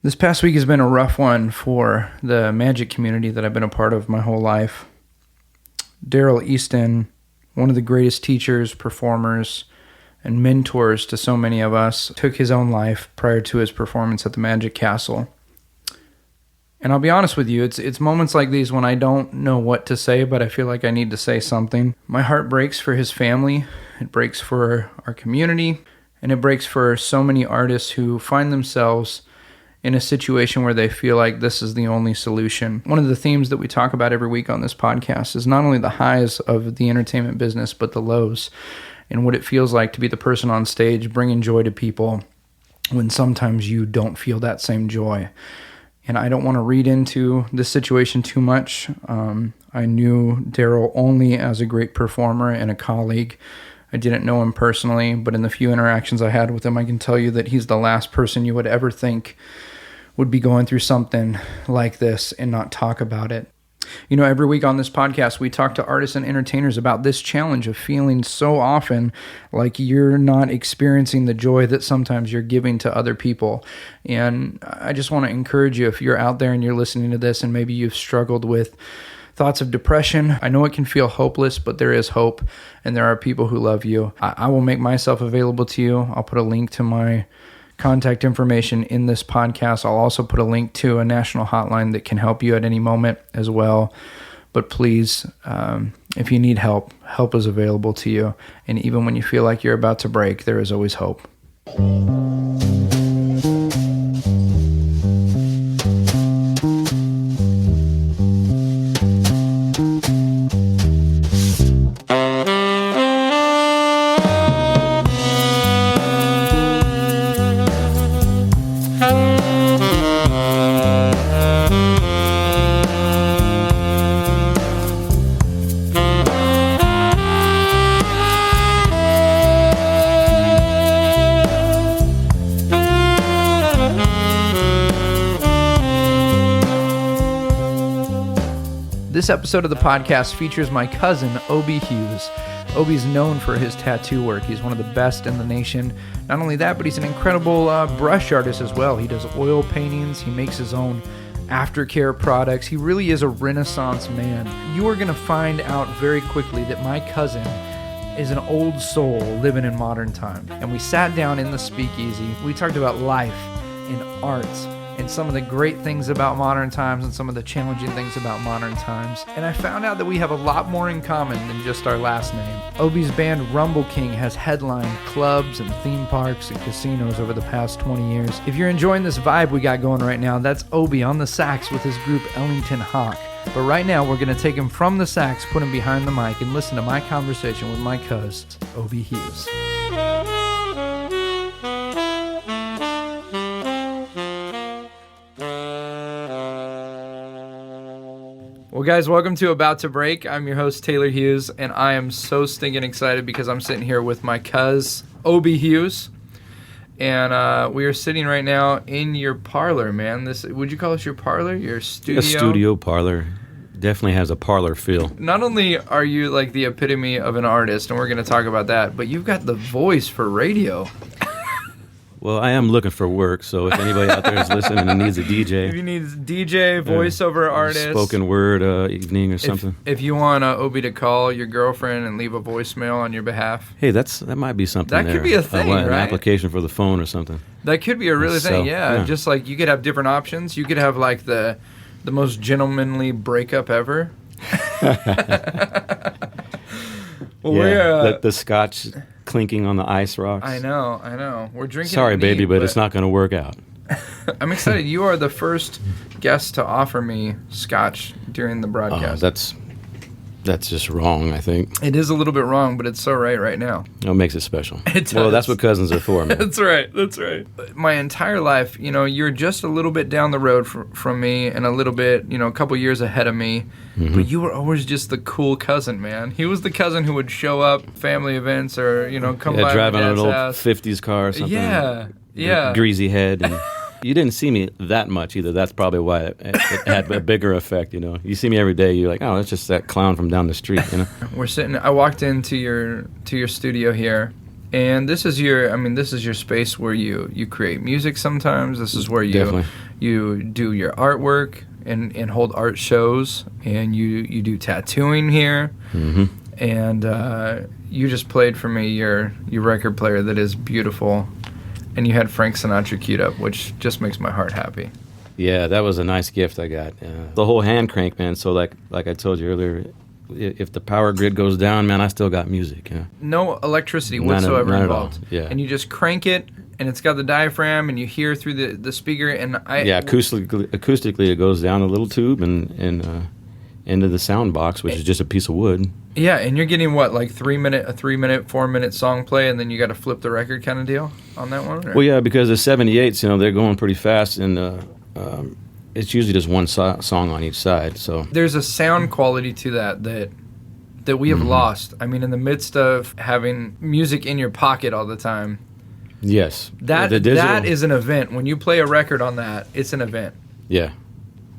This past week has been a rough one for the magic community that I've been a part of my whole life. Daryl Easton, one of the greatest teachers, performers, and mentors to so many of us, took his own life prior to his performance at the Magic Castle. And I'll be honest with you, it's moments like these when I don't know what to say, but I feel like I need to say something. My heart breaks for his family, it breaks for our community, and it breaks for so many artists who find themselves in a situation where they feel like this is the only solution. One of the themes that we talk about every week on this podcast is not only the highs of the entertainment business, but the lows, and what it feels like to be the person on stage bringing joy to people when sometimes you don't feel that same joy. And I don't want to read into this situation too much. I knew Daryl only as a great performer and a colleague. I didn't know him personally, but in the few interactions I had with him, I can tell you that he's the last person you would ever think would be going through something like this and not talk about it. You know, every week on this podcast, we talk to artists and entertainers about this challenge of feeling so often like you're not experiencing the joy that sometimes you're giving to other people. And I just want to encourage you, if you're out there and you're listening to this and maybe you've struggled with thoughts of depression, I know it can feel hopeless, but there is hope and there are people who love you. I will make myself available to you. I'll put a link to my contact information in this podcast. I'll also put a link to a national hotline that can help you at any moment as well. But please, if you need help, help is available to you. And even when you feel like you're about to break, there is always hope. This episode of the podcast features my cousin, Obie Hughes. Obie's known for his tattoo work. He's one of the best in the nation. Not only that, but he's an incredible brush artist as well. He does oil paintings. He makes his own aftercare products. He really is a Renaissance man. You are going to find out very quickly that my cousin is an old soul living in modern time. And we sat down in the speakeasy. We talked about life and arts and some of the great things about modern times and some of the challenging things about modern times. And I found out that we have a lot more in common than just our last name. Obie's band Rumble King has headlined clubs and theme parks and casinos over the past 20 years. If you're enjoying this vibe we got going right now, that's Obie on the sax with his group Ellington Hawk. But right now, we're going to take him from the sax, put him behind the mic, and listen to my conversation with my cousin, Obie Hughes. Well, guys, welcome to About to Break. I'm your host, Taylor Hughes, and I am so stinking excited because I'm sitting here with my cousin, Obie Hughes, and we are sitting right now in your parlor, man. Would you call this your parlor, your studio? A studio parlor. Definitely has a parlor feel. Not only are you like the epitome of an artist, and we're going to talk about that, but you've got the voice for radio. Well, I am looking for work, so if anybody out there is listening and needs a DJ. If you need a DJ, voiceover artist. Spoken word evening or something. If you want Obie to call your girlfriend and leave a voicemail on your behalf. Hey, that might be something that there. Could be a thing, right? An application for the phone or something. That could be a really thing, yeah. Just like you could have different options. You could have like the most gentlemanly breakup ever. The scotch clinking on the ice rocks. I know. We're drinking. Sorry, baby, but it's not going to work out. I'm excited. You are the first guest to offer me scotch during the broadcast. That's just wrong, I think. It is a little bit wrong, but it's so right now. It makes it special. It does. Well, that's what cousins are for, man. That's right. My entire life, you're just a little bit down the road from me and a little bit, a couple years ahead of me. Mm-hmm. But you were always just the cool cousin, man. He was the cousin who would show up family events or, come by driving my an dad's old house. 50s car or something. Yeah. Greasy head. And you didn't see me that much either. That's probably why it had a bigger effect, You see me every day, you're like, oh, that's just that clown from down the street, I walked into your studio here, and this is your space where you create music sometimes. This is where you you do your artwork and hold art shows, and you do tattooing here. Mm-hmm. And you just played for me your record player that is beautiful, and you had Frank Sinatra queued up, which just makes my heart happy. Yeah, that was a nice gift I got. The whole hand crank, man. So like I told you earlier, if the power grid goes down, man, I still got music. Yeah. No electricity whatsoever none involved. at all. Yeah. And you just crank it, and it's got the diaphragm, and you hear through the speaker. And acoustically it goes down a little tube and into the sound box, which is just a piece of wood. Yeah, and you're getting what, like 3 minute, 4-minute song play, and then you got to flip the record kind of deal on that one? Or? Well, yeah, because the 78s, they're going pretty fast, and it's usually just one song on each side. So there's a sound quality to that we have lost. I mean, in the midst of having music in your pocket all the time. Yes, that is an event. When you play a record on that, it's an event. Yeah,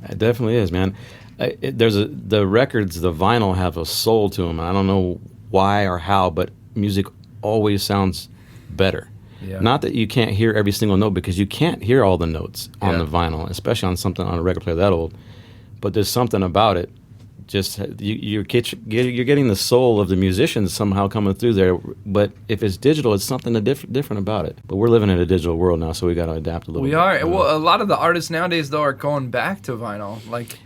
it definitely is, man. The records, the vinyl have a soul to them. I don't know why or how, but music always sounds better. Yeah. Not that you can't hear every single note, because you can't hear all the notes on the vinyl, especially on a record player that old. But there's something about it. Just you're getting the soul of the musicians somehow coming through there. But if it's digital, it's something different about it. But we're living in a digital world now, so we got to adapt a little bit. We are. Well, a lot of the artists nowadays, though, are going back to vinyl.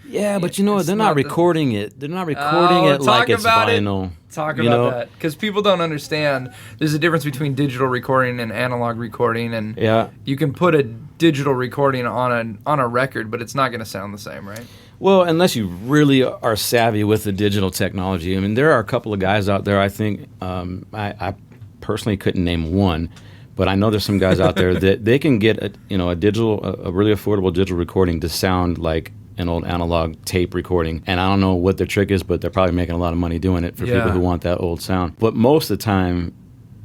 Yeah, but they're not recording it. They're not recording it like it's vinyl. Talk about that, because people don't understand. There's a difference between digital recording and analog recording, and you can put a digital recording on a record, but it's not going to sound the same, right? Well, unless you really are savvy with the digital technology. I mean, there are a couple of guys out there, I think, I personally couldn't name one, but I know there's some guys out there that they can get a really affordable digital recording to sound like an old analog tape recording. And I don't know what their trick is, but they're probably making a lot of money doing it for people who want that old sound. But most of the time,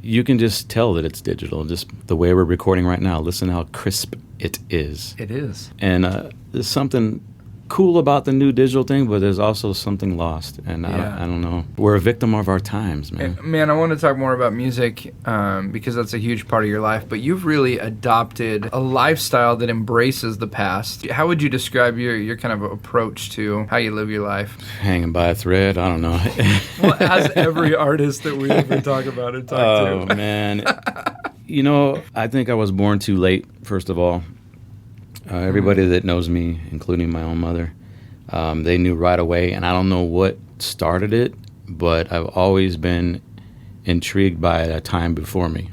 you can just tell that it's digital. Just the way we're recording right now, listen how crisp it is. It is. And there's something cool about the new digital thing, but there's also something lost, and I don't know. We're a victim of our times, man. Man, I want to talk more about music because that's a huge part of your life, but you've really adopted a lifestyle that embraces the past. How would you describe your kind of approach to how you live your life? Hanging by a thread, I don't know. Well, as every artist that we ever talk about and talk to. Oh, man. I think I was born too late, first of all. Everybody that knows me, including my own mother, they knew right away, and I don't know what started it, but I've always been intrigued by a time before me.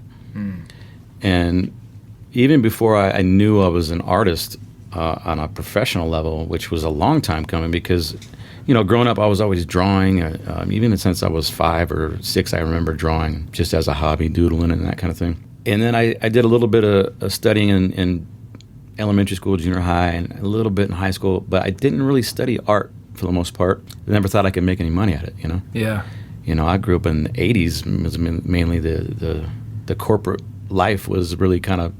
And even before I knew I was an artist on a professional level, which was a long time coming, because, growing up I was always drawing. Even since I was 5 or 6, I remember drawing just as a hobby, doodling and that kind of thing. And then I did a little bit of studying in elementary school, junior high, and a little bit in high school, but I didn't really study art for the most part. I never thought I could make any money at it, Yeah. I grew up in the 80s. It was mainly the corporate life was really kind of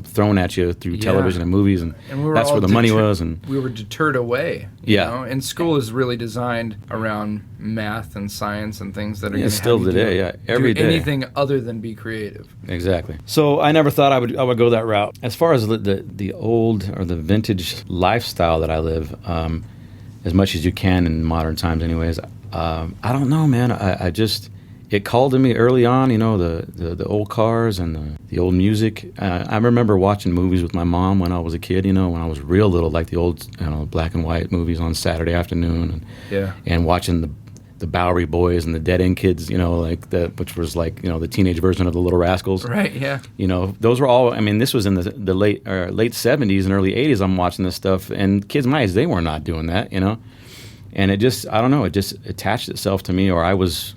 thrown at you through television and movies, and that's where the money was. And we were deterred away. And school is really designed around math and science and things that are going to still today. Every day anything other than be creative. Exactly. So I never thought I would go that route. As far as the old or the vintage lifestyle that I live, as much as you can in modern times, anyways. I don't know, man. I just. It called to me early on, the old cars and the old music. I remember watching movies with my mom when I was a kid, when I was real little, like the old black and white movies on Saturday afternoon, and watching the Bowery Boys and the Dead End Kids, which was like the teenage version of the Little Rascals. Right, yeah. Those were all. I mean, this was in the late 70s and early 80s. I'm watching this stuff, and kids my age, they were not doing that, And it just, I don't know, it just attached itself to me, or I was.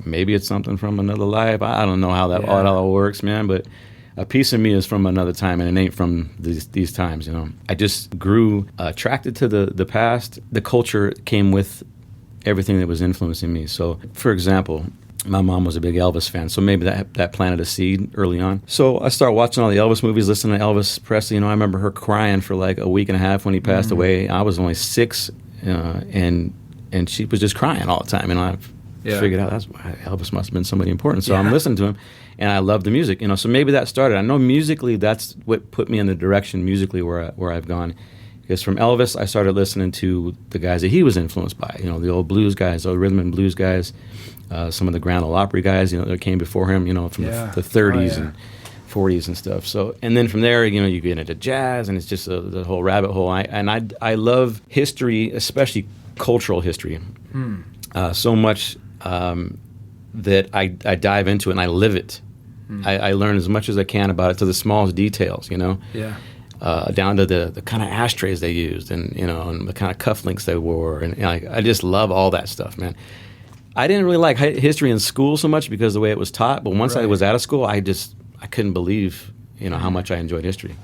Maybe it's something from another life. I don't know how that all works, man. But a piece of me is from another time, and it ain't from these times. I just grew attracted to the past. The culture came with everything that was influencing me. So, for example, my mom was a big Elvis fan, so maybe that planted a seed early on. So I started watching all the Elvis movies, listening to Elvis Presley. I remember her crying for like a week and a half when he passed away. I was only 6, and she was just crying all the time. Yeah. figured out that's why Elvis must have been somebody important. So I'm listening to him, and I love the music. So maybe that started. I know musically that's what put me in the direction musically where I've gone. Because from Elvis, I started listening to the guys that he was influenced by. The old blues guys, the old rhythm and blues guys, some of the Grand Ole Opry guys, that came before him, from the 30s and 40s and stuff. So, and then from there, you get into jazz, and it's just the whole rabbit hole. I love history, especially cultural history, so much that I dive into it and I live it. I learn as much as I can about it to the smallest details, Yeah. Down to the kind of ashtrays they used, and and the kind of cufflinks they wore, and I just love all that stuff, man. I didn't really like history in school so much because of the way it was taught, but once I was out of school, I couldn't believe how much I enjoyed history.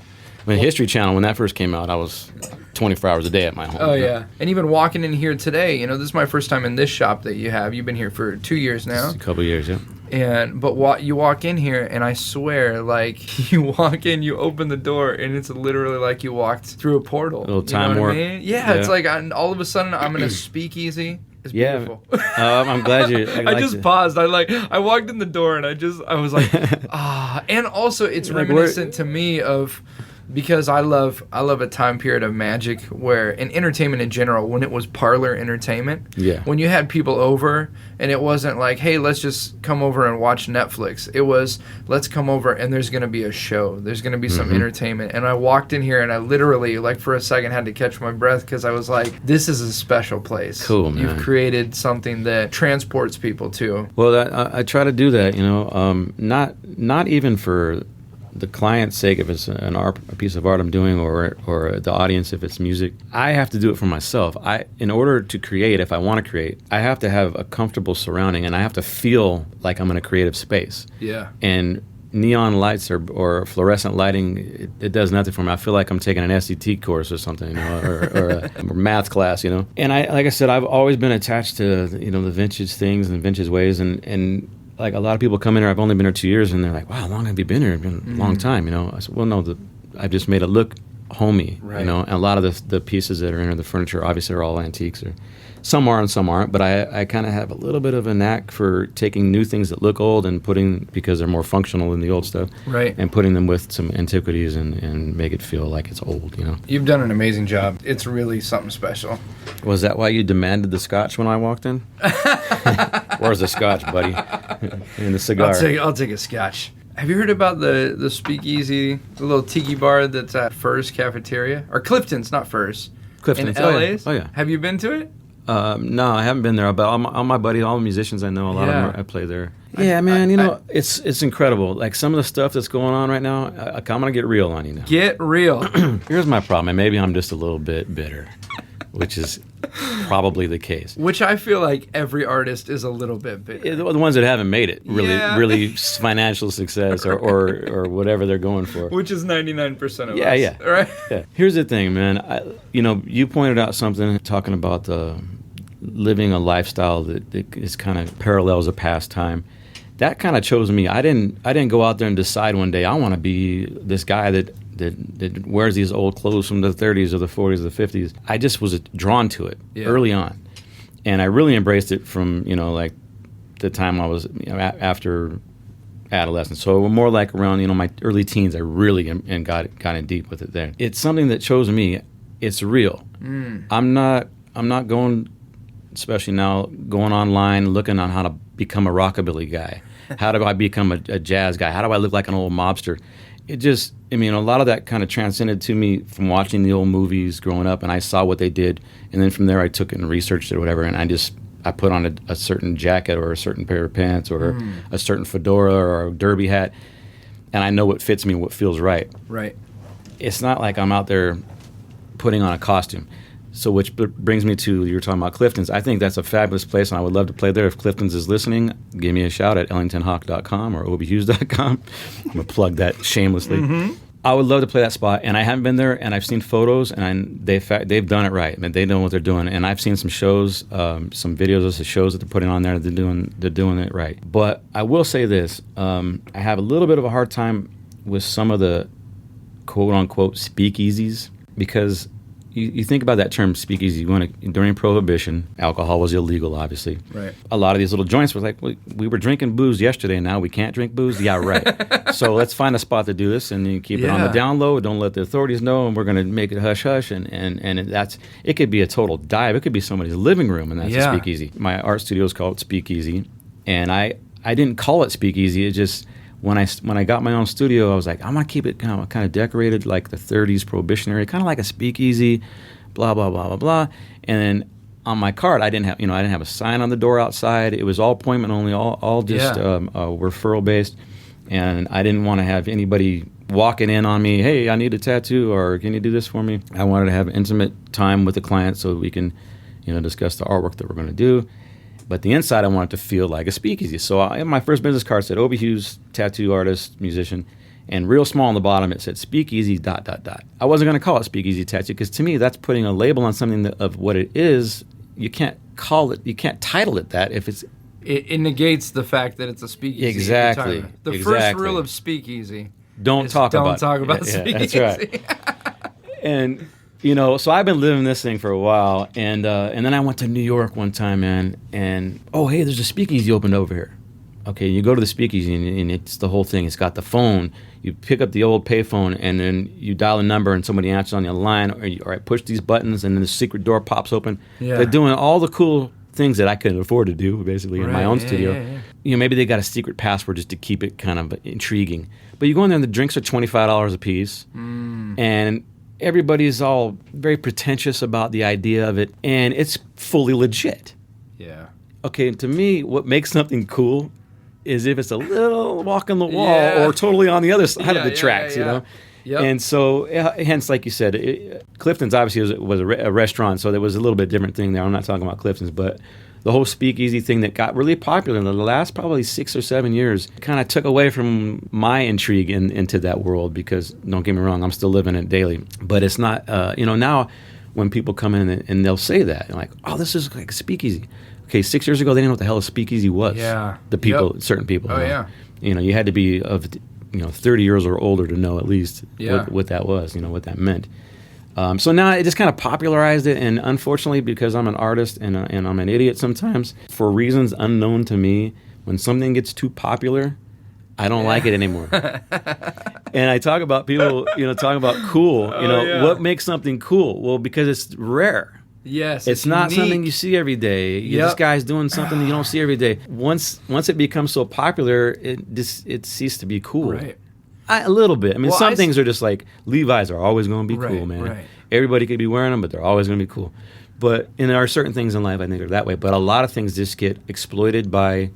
I mean, History Channel, when that first came out, I was 24 hours a day at my home. Oh, yeah. And even walking in here today, this is my first time in this shop that you have. You've been here for 2 years now. A couple of years, yeah. But you walk in here, and I swear, like, you walk in, you open the door, and it's literally like you walked through a portal. A little time warp. I mean? Yeah, it's like all of a sudden I'm in a speakeasy. It's beautiful. I'm glad you. I just paused. I walked in the door, and I was like, And also, it's reminiscent to me of. Because I love a time period of magic where, in entertainment in general, when it was parlor entertainment, when you had people over and it wasn't like, hey, let's just come over and watch Netflix. It was, let's come over and there's going to be a show. There's going to be some entertainment. And I walked in here and I literally, like, for a second had to catch my breath because I was like, this is a special place. Cool, man. You've created something that transports people to. Well, I try to do that, not even for the client's sake, if it's a piece of art I'm doing, or the audience if it's music. I have to do it for myself. In order to create, if I want to create, I have to have a comfortable surrounding, and I have to feel like I'm in a creative space. Yeah. And neon lights or fluorescent lighting, it does nothing for me. I feel like I'm taking an SCT course or something, or a math class, And like I said, I've always been attached to the vintage things and vintage ways, and like a lot of people come in here, I've only been here 2 years, and they're like, wow, how long have you been here? It's been a long time, I said, well, no, I've just made it look homey, and a lot of the pieces that are in here, the furniture, obviously are all antiques, or some are and some aren't, but I kind of have a little bit of a knack for taking new things that look old and because they're more functional than the old stuff, and putting them with some antiquities and make it feel like it's old, You've done an amazing job. It's really something special. Was that why you demanded the scotch when I walked in? Where's the scotch, buddy? And the cigar. I'll take a scotch. Have you heard about the speakeasy, the little tiki bar that's at Fur's Cafeteria? Or Clifton's, not Fur's. Clifton's. In LA's? Oh, yeah. Have you been to it? No, I haven't been there. But all my buddies, all the musicians I know, a lot of them I play there. Yeah, man, it's incredible. Like some of the stuff that's going on right now, I'm going to get real on you now. Get real. Here's my problem, and maybe I'm just a little bit bitter, which is probably the case. Which I feel like every artist is a little bit bitter. The ones that haven't made it, really financial success or whatever they're going for. Which is 99% of us. Yeah. Right? Yeah. Here's the thing, man. You pointed out something talking about living a lifestyle that is kind of parallels a pastime. That kind of chose me. I didn't go out there and decide one day I want to be this guy that wears these old clothes from the 30s or the 40s or the 50s. I just was drawn to it early on, and I really embraced it from like the time I was after adolescence. So more like around my early teens, I really got in deep with it there. It's something that chose me. It's real. I'm not going, especially now, going online looking on how to become a rockabilly guy. How do I become a jazz guy? How do I look like an old mobster? It just, a lot of that kind of transcended to me from watching the old movies growing up, and I saw what they did, and then from there I took it and researched it or whatever, and I put on a certain jacket or a certain pair of pants or a certain fedora or a derby hat, and I know what fits me, what feels right. Right. It's not like I'm out there putting on a costume. So which brings me to, you were talking about Clifton's. I think that's a fabulous place, and I would love to play there. If Clifton's is listening, give me a shout at ellingtonhawk.com or obiehughes.com. I'm going to plug that shamelessly. I would love to play that spot, and I haven't been there, and I've seen photos, and they've done it right. I mean, they know what they're doing, and I've seen some shows, some videos of the shows that they're putting on there. They're doing it right. But I will say this: I have a little bit of a hard time with some of the quote unquote speakeasies because you think about that term speakeasy. During Prohibition, alcohol was illegal, obviously. Right. A lot of these little joints were like, we were drinking booze yesterday, and now we can't drink booze. Yeah, right. So let's find a spot to do this, and you keep it on the down low. Don't let the authorities know, and we're going to make it hush hush. And it could be a total dive. It could be somebody's living room, and that's a speakeasy. My art studio is called Speakeasy, and I didn't call it speakeasy. It just when I got my own studio, I was like, I'm gonna keep it kind of decorated like the 30s prohibitionary, kind of like a speakeasy, blah blah blah blah blah. And then on my card, I didn't have a sign on the door outside. It was all appointment only, all just referral based, and I didn't want to have anybody walking in on me. Hey, I need a tattoo, or can you do this for me? I wanted to have intimate time with the client so we can, discuss the artwork that we're going to do. But the inside, I wanted to feel like a speakeasy. So my first business card said Obie Hughes, tattoo artist, musician, and real small on the bottom it said speakeasy ... I wasn't going to call it speakeasy tattoo because to me that's putting a label on something of what it is. You can't title it that if it's... It negates the fact that it's a speakeasy. Exactly. The first rule of speakeasy don't talk about speakeasy. That's right. And... so I've been living this thing for a while, and then I went to New York one time, man, and hey, there's a speakeasy opened over here. Okay, you go to the speakeasy, and it's the whole thing. It's got the phone. You pick up the old payphone, and then you dial a number, and somebody answers on the line, or I push these buttons, and then the secret door pops open. Yeah. They're doing all the cool things that I couldn't afford to do, basically, in my own studio. Yeah. Maybe they got a secret password just to keep it kind of intriguing. But you go in there, and the drinks are $25 a piece, and everybody's all very pretentious about the idea of it, and it's fully legit. Yeah. Okay, to me, what makes something cool is if it's a little walk on the wall or totally on the other side of the tracks, Yep. And so, hence, like you said, Clifton's obviously was a restaurant, so there was a little bit different thing there. I'm not talking about Clifton's, but the whole speakeasy thing that got really popular in the last probably 6 or 7 years kind of took away from my intrigue into that world because, don't get me wrong, I'm still living it daily. But it's not, now when people come in and they'll say that, like, oh, this is like a speakeasy. Okay, 6 years ago, they didn't know what the hell a speakeasy was. Yeah. The people, certain people. Oh, yeah. You had to be of 30 years or older to know at least what that was, what that meant. So now it just kind of popularized it, and unfortunately, because I'm an artist and I'm an idiot sometimes, for reasons unknown to me, when something gets too popular, I don't like it anymore. And I talk about people, talking about cool. What makes something cool? Well, because it's rare. Yes, it's not unique. Something you see every day. This guy's doing something you don't see every day. Once it becomes so popular, it ceased to be cool. Right. A little bit. I mean, some things are just like Levi's are always going to be cool, man. Right. Everybody could be wearing them, but they're always going to be cool. But there are certain things in life I think are that way. But a lot of things just get exploited by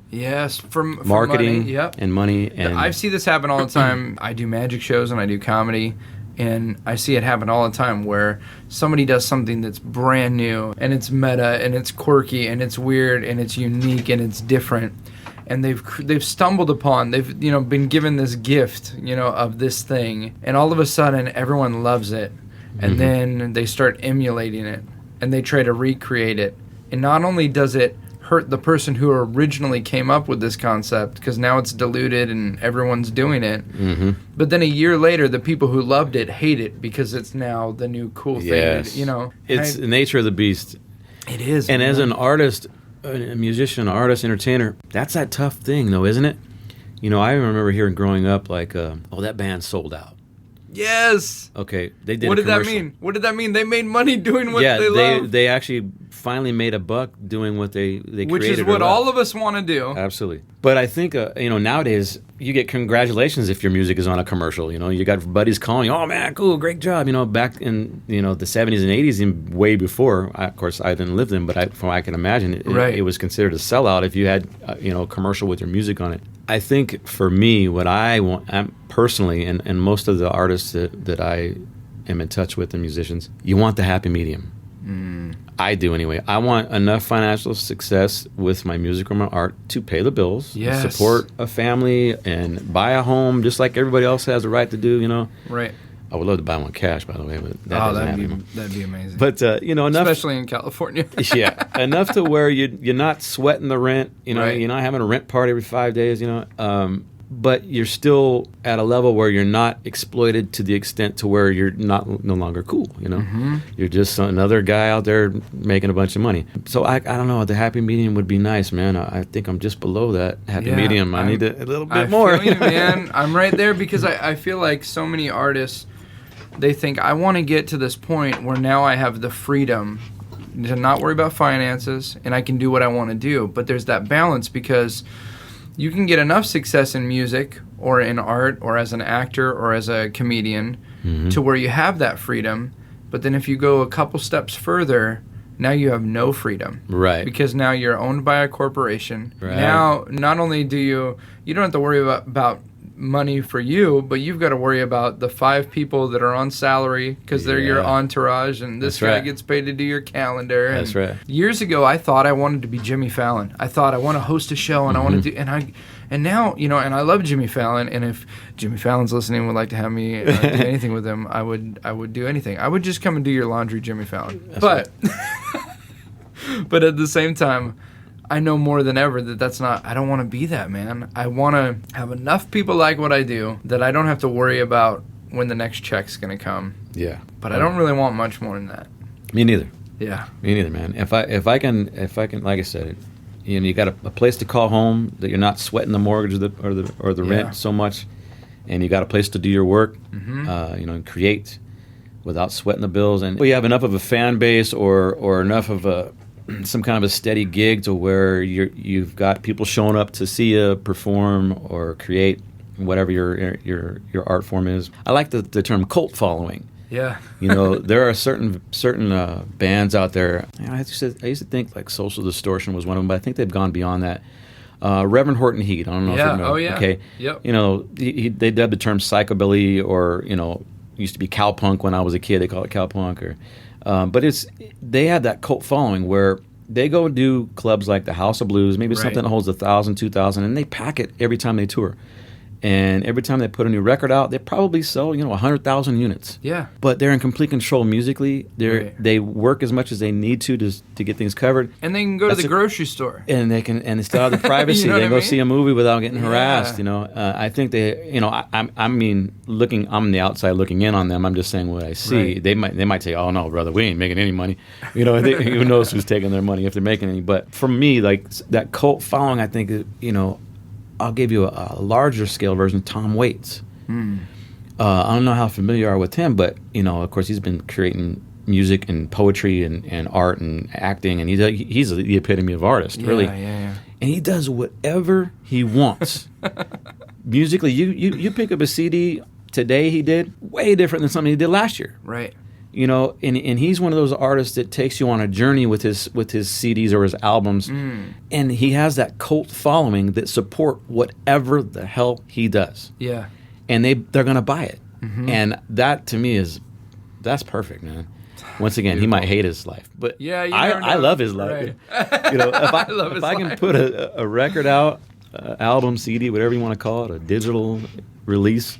from marketing money. Yep. and money. And I see this happen all the time. I do magic shows and I do comedy. And I see it happen all the time where somebody does something that's brand new and it's meta and it's quirky and it's weird and it's unique and it's different. And they've stumbled upon, they've been given this gift, of this thing, and all of a sudden everyone loves it, and then they start emulating it, and they try to recreate it, and not only does it hurt the person who originally came up with this concept, because now it's diluted and everyone's doing it, but then a year later, the people who loved it hate it because it's now the new cool thing. It's the nature of the beast. It is, and as an artist, a musician, artist, entertainer, that's that tough thing, though, isn't it? I remember hearing growing up, like, that band sold out. Yes. Okay, they did. What did that mean? What did that mean? They made money doing what they love. They actually finally made a buck doing what they created. Which is what all of us want to do. Absolutely. But I think nowadays you get congratulations if your music is on a commercial. You got buddies calling you, oh man, cool, great job. Back in the 70s and 80s and way before. Of course, I didn't live them, but from what I can imagine, it was considered a sellout if you had a commercial with your music on it. I think for me, what I want personally, and most of the artists that I am in touch with and musicians, you want the happy medium. I do anyway. I want enough financial success with my music or my art to pay the bills, support a family, and buy a home just like everybody else has a right to do, Right. I would love to buy one cash, by the way, but that'd be amazing. But enough, especially in California. Enough to where you're not sweating the rent. Right. You're not having a rent party every 5 days. but you're still at a level where you're not exploited to the extent to where you're no longer cool. You're just another guy out there making a bunch of money. So I don't know. The happy medium would be nice, man. I think I'm just below that happy medium. I need a little bit more. I feel you, man. I'm right there because I feel like so many artists, they think I want to get to this point where now I have the freedom to not worry about finances and I can do what I want to do. But there's that balance because you can get enough success in music or in art or as an actor or as a comedian to where you have that freedom. But then if you go a couple steps further, now you have no freedom. Right. Because now you're owned by a corporation. Right. Now, not only do you don't have to worry about money for you, but you've got to worry about the 5 people that are on salary because they're your entourage, and this guy gets paid to do your calendar. That's right. Years ago, I thought I wanted to be Jimmy Fallon. I thought I want to host a show, and I want to do, and now, and I love Jimmy Fallon, and if Jimmy Fallon's listening and would like to have me do anything with him, I would do anything. I would just come and do your laundry, Jimmy Fallon. But but at the same time, I know more than ever that's not, I don't want to be that, man. I want to have enough people like what I do that I don't have to worry about when the next check's going to come. Yeah. But I don't really want much more than that. Me neither. Yeah. Me neither, man. If I can, like I said, you got a place to call home that you're not sweating the mortgage or the rent so much, and you got a place to do your work, and create without sweating the bills, and you have enough of a fan base or enough of some kind of a steady gig to where you've got people showing up to see you perform or create whatever your art form is. I like the term cult following. Yeah. There are certain bands out there. I used to think like Social Distortion was one of them, but I think they've gone beyond that. Reverend Horton Heat. I don't know if you know. Oh, yeah. Okay. Yep. They dubbed the term psychobilly, or used to be cowpunk when I was a kid. They call it cowpunk, but they have that cult following where they go do clubs like the House of Blues, maybe something that holds 1,000, 2,000, and they pack it every time they tour. And every time they put a new record out, they probably sell 100,000 units. Yeah. But they're in complete control musically. They work as much as they need to get things covered. And they can go to the grocery store. And they still have the privacy. They can go see a movie without getting harassed. I think they. I mean, I'm the outside looking in on them. I'm just saying what I see. Right. They might say, "Oh no, brother, we ain't making any money." Who knows who's taking their money if they're making any? But for me, like that cult following, I think I'll give you a larger scale version. Tom Waits. I don't know how familiar you are with him, but of course, he's been creating music and poetry and art and acting, and he's the epitome of artist, really. Yeah. And he does whatever he wants. Musically, you pick up a CD today, he did way different than something he did last year. Right. And he's one of those artists that takes you on a journey with his CDs or his albums, and he has that cult following that support whatever the hell he does. Yeah, and they're gonna buy it, and that to me that's perfect, man. Once again, he might hate his life, but I love his life. Right. If I can put a record out, album, CD, whatever you want to call it, a digital release,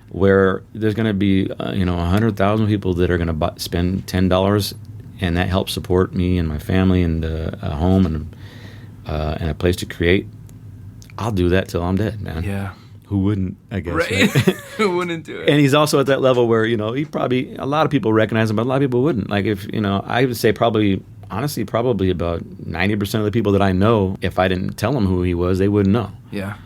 where there's going to be 100,000 people that are going to spend $10, and that helps support me and my family and a home and a place to create. I'll do that till I'm dead, man. Yeah. Who wouldn't? I guess. Right. Who wouldn't do it? And he's also at that level where he probably, a lot of people recognize him, but a lot of people wouldn't. Like if I would say probably about 90% of the people that I know, if I didn't tell them who he was, they wouldn't know. Yeah.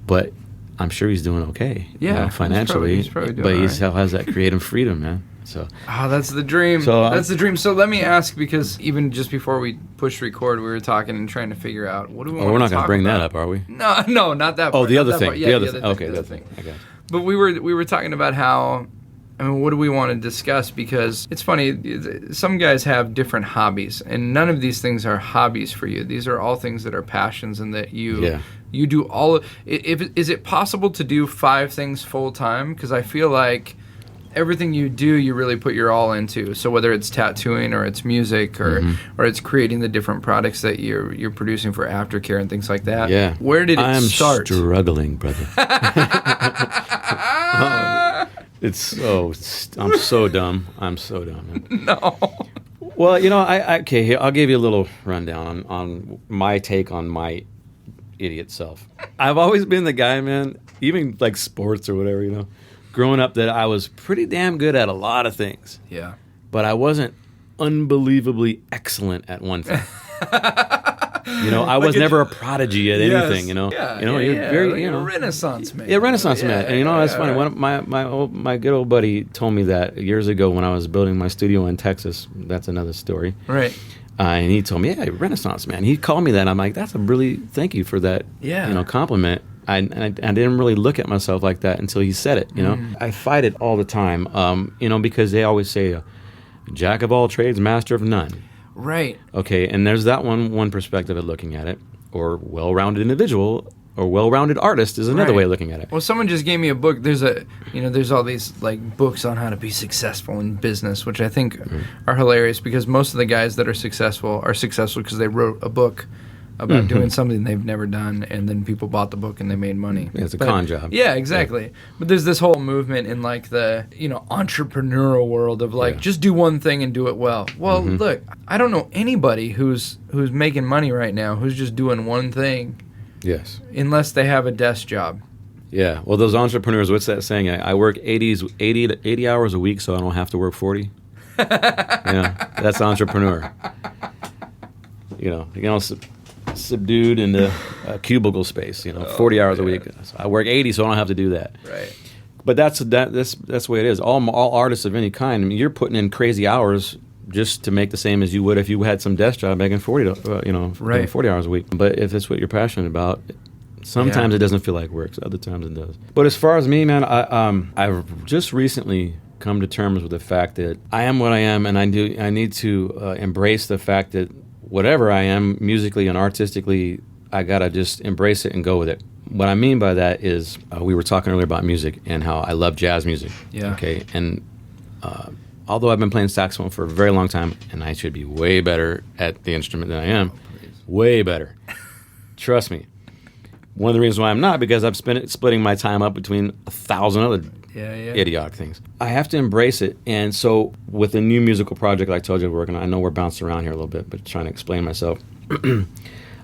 But I'm sure he's doing okay. Yeah, financially. He's probably doing but he right. still has that creative freedom, man. So. That's the dream. That's the dream. So let me ask, because even just before we pushed record, we were talking and trying to figure out what do we want to talk about. We're not going to bring that up, are we? No, not that part. Oh, the other thing. Yeah, the other thing. Okay, the other thing. I got it. But we were talking about how, what do we want to discuss? Because it's funny, some guys have different hobbies, and none of these things are hobbies for you. These are all things that are passions, and that you do all. Is it possible to do 5 things full time? Because I feel like everything you do, you really put your all into. So whether it's tattooing or it's music or it's creating the different products that you're producing for aftercare and things like that. Yeah. Where did it start? I'm struggling, brother. I'm so dumb. I'm so dumb, man. No. Well, I'll give you a little rundown on my take on my idiot self. I've always been the guy, man. even like sports or whatever, you know, growing up, that I was pretty damn good at a lot of things. Yeah. But I wasn't unbelievably excellent at one thing. You know, I was never a prodigy at anything. You know, you're very, you know, a Renaissance man. Yeah, Renaissance man. And you know, that's funny. One of my good old buddy told me that years ago when I was building my studio in Texas. That's another story. Right. And he told me, "Yeah, Renaissance man." He called me that. And I'm like, "That's a really thank you for that." Yeah. You know, compliment. I didn't really look at myself like that until he said it. You know, I fight it all the time. You know, because they always say, "Jack of all trades, master of none." Right. Okay, and there's that one perspective of looking at it, or well-rounded individual, or well-rounded artist is another way of looking at it. Well, someone just gave me a book. There's all these like books on how to be successful in business, which I think are hilarious because most of the guys that are successful because they wrote a book about doing something they've never done, and then people bought the book and they made money. Yeah, it's a con job. Yeah, exactly. Yeah. But there's this whole movement in like the, you know, entrepreneurial world of like just do one thing and do it well. Well, look, I don't know anybody who's making money right now who's just doing one thing. Yes. Unless they have a desk job. Yeah. Well, those entrepreneurs, what's that saying? I work 80 hours a week so I don't have to work 40. Yeah, that's entrepreneur. You know, subdued into a cubicle space, you know, 40 hours a week. So I work 80 so I don't have to do that. Right. But that's the way it is. All artists of any kind, I mean, you're putting in crazy hours just to make the same as you would if you had some desk job making 40 hours a week. But if it's what you're passionate about, sometimes it doesn't feel like work. Other times it does. But as far as me, man, I've just recently come to terms with the fact that I am what I am, and I need to embrace the fact that whatever I am musically and artistically, I gotta just embrace it and go with it. What I mean by that is we were talking earlier about music and how I love jazz music. Yeah. Okay. And although I've been playing saxophone for a very long time, and I should be way better at the instrument than I am, way better. Trust me. One of the reasons why I'm not, because I'm splitting my time up between 1,000 other idiotic things. I have to embrace it. And so with the new musical project I told you we're working on, I know we're bouncing around here a little bit, but trying to explain myself.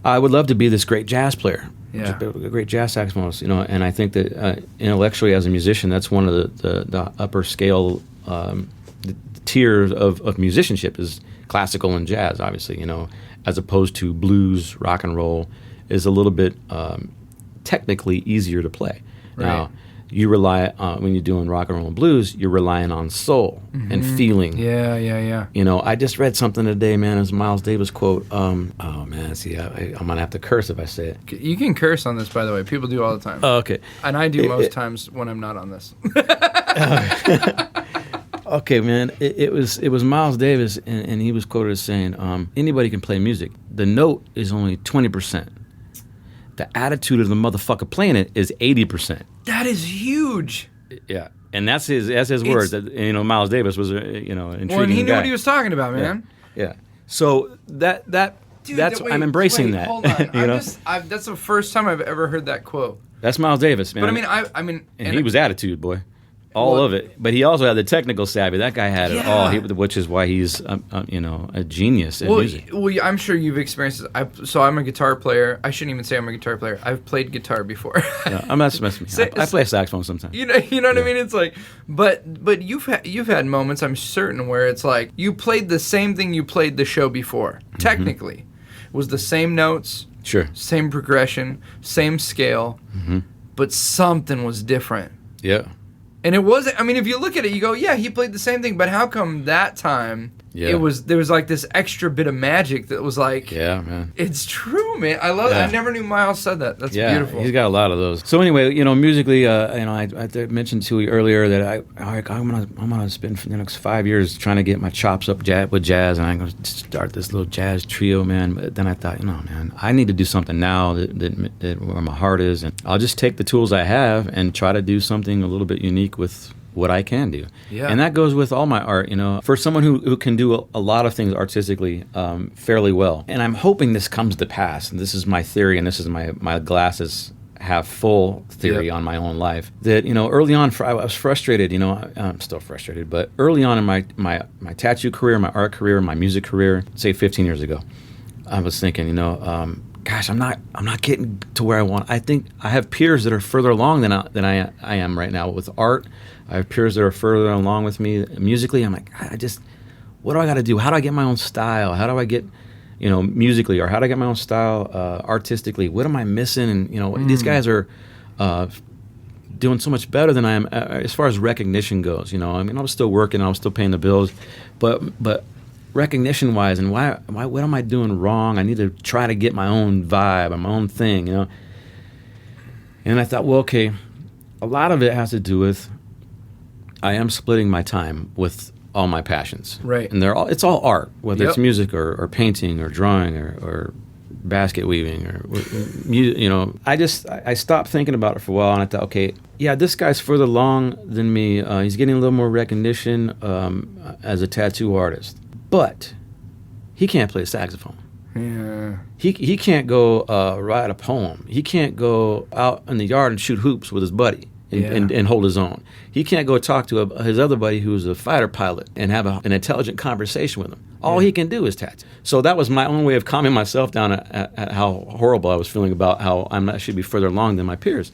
I would love to be this great jazz player, a great jazz saxophonist, you know, and I think that intellectually as a musician, that's one of the upper scale the tiers of musicianship is classical and jazz, obviously, you know, as opposed to blues, rock and roll is a little bit technically easier to play. Right. Now, you rely on, when you're doing rock and roll and blues, you're relying on soul and feeling. Yeah. You know, I just read something today, man. It's a Miles Davis quote. Oh, man, see, I'm going to have to curse if I say it. You can curse on this, by the way. People do all the time. Oh, okay. And I do most times when I'm not on this. Okay, man. It was Miles Davis, and he was quoted as saying, anybody can play music. The note is only 20%. The attitude of the motherfucker playing it is 80%. That is huge. Yeah, and that's his words. That, you know, Miles Davis was intriguing well, and he knew guy. what he was talking about, man. Yeah. So I'm embracing that. Hold on. You know? That's the first time I've ever heard that quote. That's Miles Davis, man. But I mean, and he was attitude, boy. All of it, but he also had the technical savvy. That guy had it all, which is why he's, a genius at music. Well, I'm sure you've experienced it. So I'm a guitar player. I shouldn't even say I'm a guitar player. I've played guitar before. Yeah, I'm not messing with me. I play saxophone sometimes. You know what I mean? It's like, but you've had moments, I'm certain, where it's like you played the same thing you played the show before. Technically, it was the same notes, same progression, same scale, but something was different. Yeah. And it wasn't, I mean, if you look at it, you go, yeah, he played the same thing, but how come that time there was like this extra bit of magic that was like, yeah, man. It's true, man. I love it. I never knew Miles said that. That's beautiful. He's got a lot of those. So anyway, you know, musically, I mentioned to you earlier that I'm gonna spend the next 5 years trying to get my chops up with jazz, and I'm gonna start this little jazz trio, man. But then I thought, man, I need to do something now that where my heart is, and I'll just take the tools I have and try to do something a little bit unique with what I can do. Yeah. And that goes with all my art, you know. For someone who can do a lot of things artistically fairly well. And I'm hoping this comes to pass. And this is my theory, and this is my glasses half full theory on my own life. That, you know, early on, I was frustrated, you know. I'm still frustrated. But early on in my tattoo career, my art career, my music career, say 15 years ago, I was thinking, gosh, I'm not getting to where I want. I think I have peers that are further along than I am right now with art. I have peers that are further along with me musically. I'm like, what do I got to do? How do I get my own style? How do I get, musically, or how do I get my own style artistically? What am I missing? And these guys are doing so much better than I am as far as recognition goes. I mean, I was still working, I was still paying the bills, but recognition wise, and what am I doing wrong? I need to try to get my own vibe and my own thing, And I thought, well, okay, a lot of it has to do with I am splitting my time with all my passions, right? And it's all art, whether it's music or painting or drawing or basket weaving or I stopped thinking about it for a while, and I thought, okay, yeah, this guy's further along than me. He's getting a little more recognition as a tattoo artist, but he can't play saxophone. Yeah. He can't go write a poem. He can't go out in the yard and shoot hoops with his buddy and hold his own. He can't go talk to his other buddy who's a fighter pilot and have an intelligent conversation with him. All he can do is tattoo. So that was my own way of calming myself down at how horrible I was feeling about how I should be further along than my peers.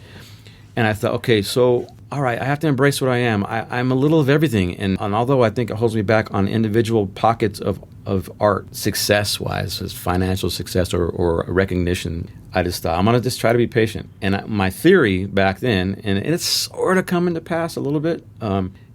And I thought, okay, so, all right, I have to embrace what I am. I'm a little of everything. And although I think it holds me back on individual pockets of art, success-wise, as financial success or recognition, I just thought, I'm going to just try to be patient. And my theory back then, and it's sort of coming to pass a little bit,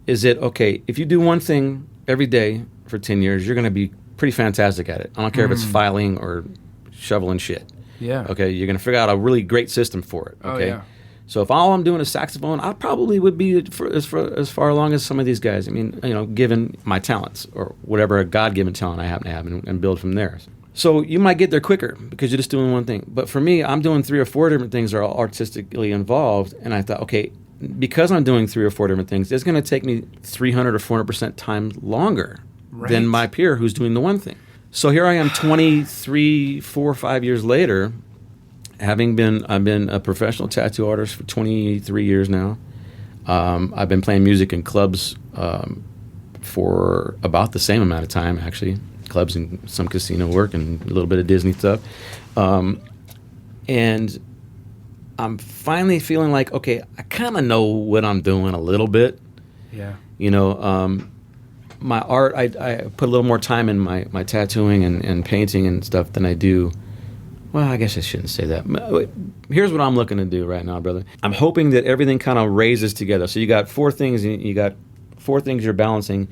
is that, okay, if you do one thing every day for 10 years, you're going to be pretty fantastic at it. I don't care if it's filing or shoveling shit. Yeah. Okay, you're going to figure out a really great system for it. Okay. Oh, yeah. So if all I'm doing is saxophone, I probably would be as far along as some of these guys. I mean, given my talents or whatever God-given talent I happen to have, and build from there. So you might get there quicker because you're just doing one thing. But for me, I'm doing 3 or 4 different things that are all artistically involved. And I thought, okay, because I'm doing 3 or 4 different things, it's going to take me 300 or 400% time longer than my peer who's doing the one thing. So here I am 23, 4, 5 years later, I've been a professional tattoo artist for 23 years now. I've been playing music in clubs for about the same amount of time, actually. Clubs and some casino work and a little bit of Disney stuff. And I'm finally feeling like, okay, I kind of know what I'm doing a little bit. Yeah. My art, I put a little more time in my tattooing and painting and stuff than I do. Well, I guess I shouldn't say that. Here's what I'm looking to do right now, brother. I'm hoping that everything kind of raises together. So you got 4 things, you got 4 things you're balancing,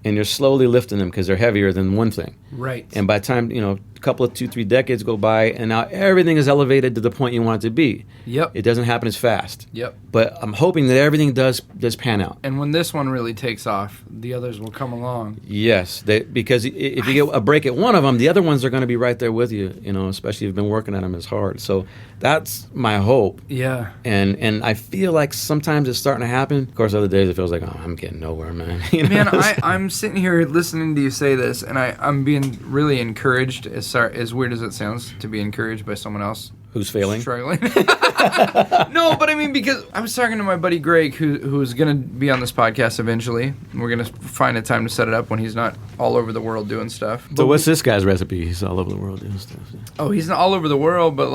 and you're slowly lifting them because they're heavier than one thing. Right. And by the time, a couple of 2-3 decades go by, and now everything is elevated to the point you want it to be. Yep. It doesn't happen as fast. Yep. But I'm hoping that everything does pan out. And when this one really takes off, the others will come along. Yes, because if you get a break at one of them, the other ones are going to be right there with you, especially if you've been working at them as hard. So that's my hope. Yeah. And I feel like sometimes it's starting to happen. Of course, other days it feels like, oh, I'm getting nowhere, man. Man, I'm sitting here listening to you say this, and I'm being really encouraged, as weird as it sounds, to be encouraged by someone else. Who's failing? Struggling. No, but I mean, because I was talking to my buddy Greg, who's going to be on this podcast eventually. We're going to find a time to set it up when he's not all over the world doing stuff. So what's this guy's recipe? He's all over the world doing stuff. Yeah. Oh, he's not all over the world, but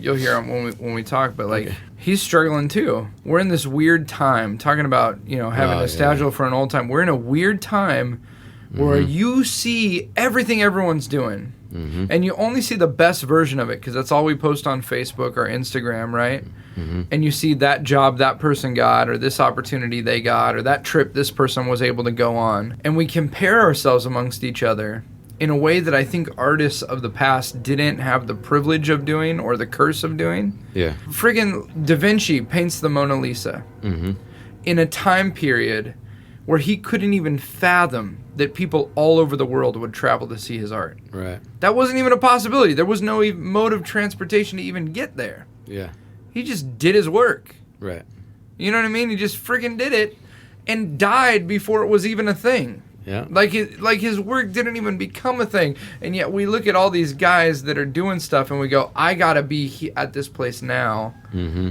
you'll hear him when we talk, but okay. He's struggling too. We're in this weird time, talking about, having nostalgia for an old time. We're in a weird time where you see everything everyone's doing. Mm-hmm. And you only see the best version of it because that's all we post on Facebook or Instagram, right? Mm-hmm. And you see that job that person got, or this opportunity they got, or that trip this person was able to go on. And we compare ourselves amongst each other in a way that I think artists of the past didn't have the privilege of doing or the curse of doing. Yeah. Friggin' Da Vinci paints the Mona Lisa in a time period where he couldn't even fathom that people all over the world would travel to see his art. Right. That wasn't even a possibility. There was no mode of transportation to even get there. Yeah. He just did his work. Right. You know what I mean? He just friggin' did it and died before it was even a thing. Yeah. Like his work didn't even become a thing. And yet we look at all these guys that are doing stuff and we go, I gotta be at this place now. Mm-hmm.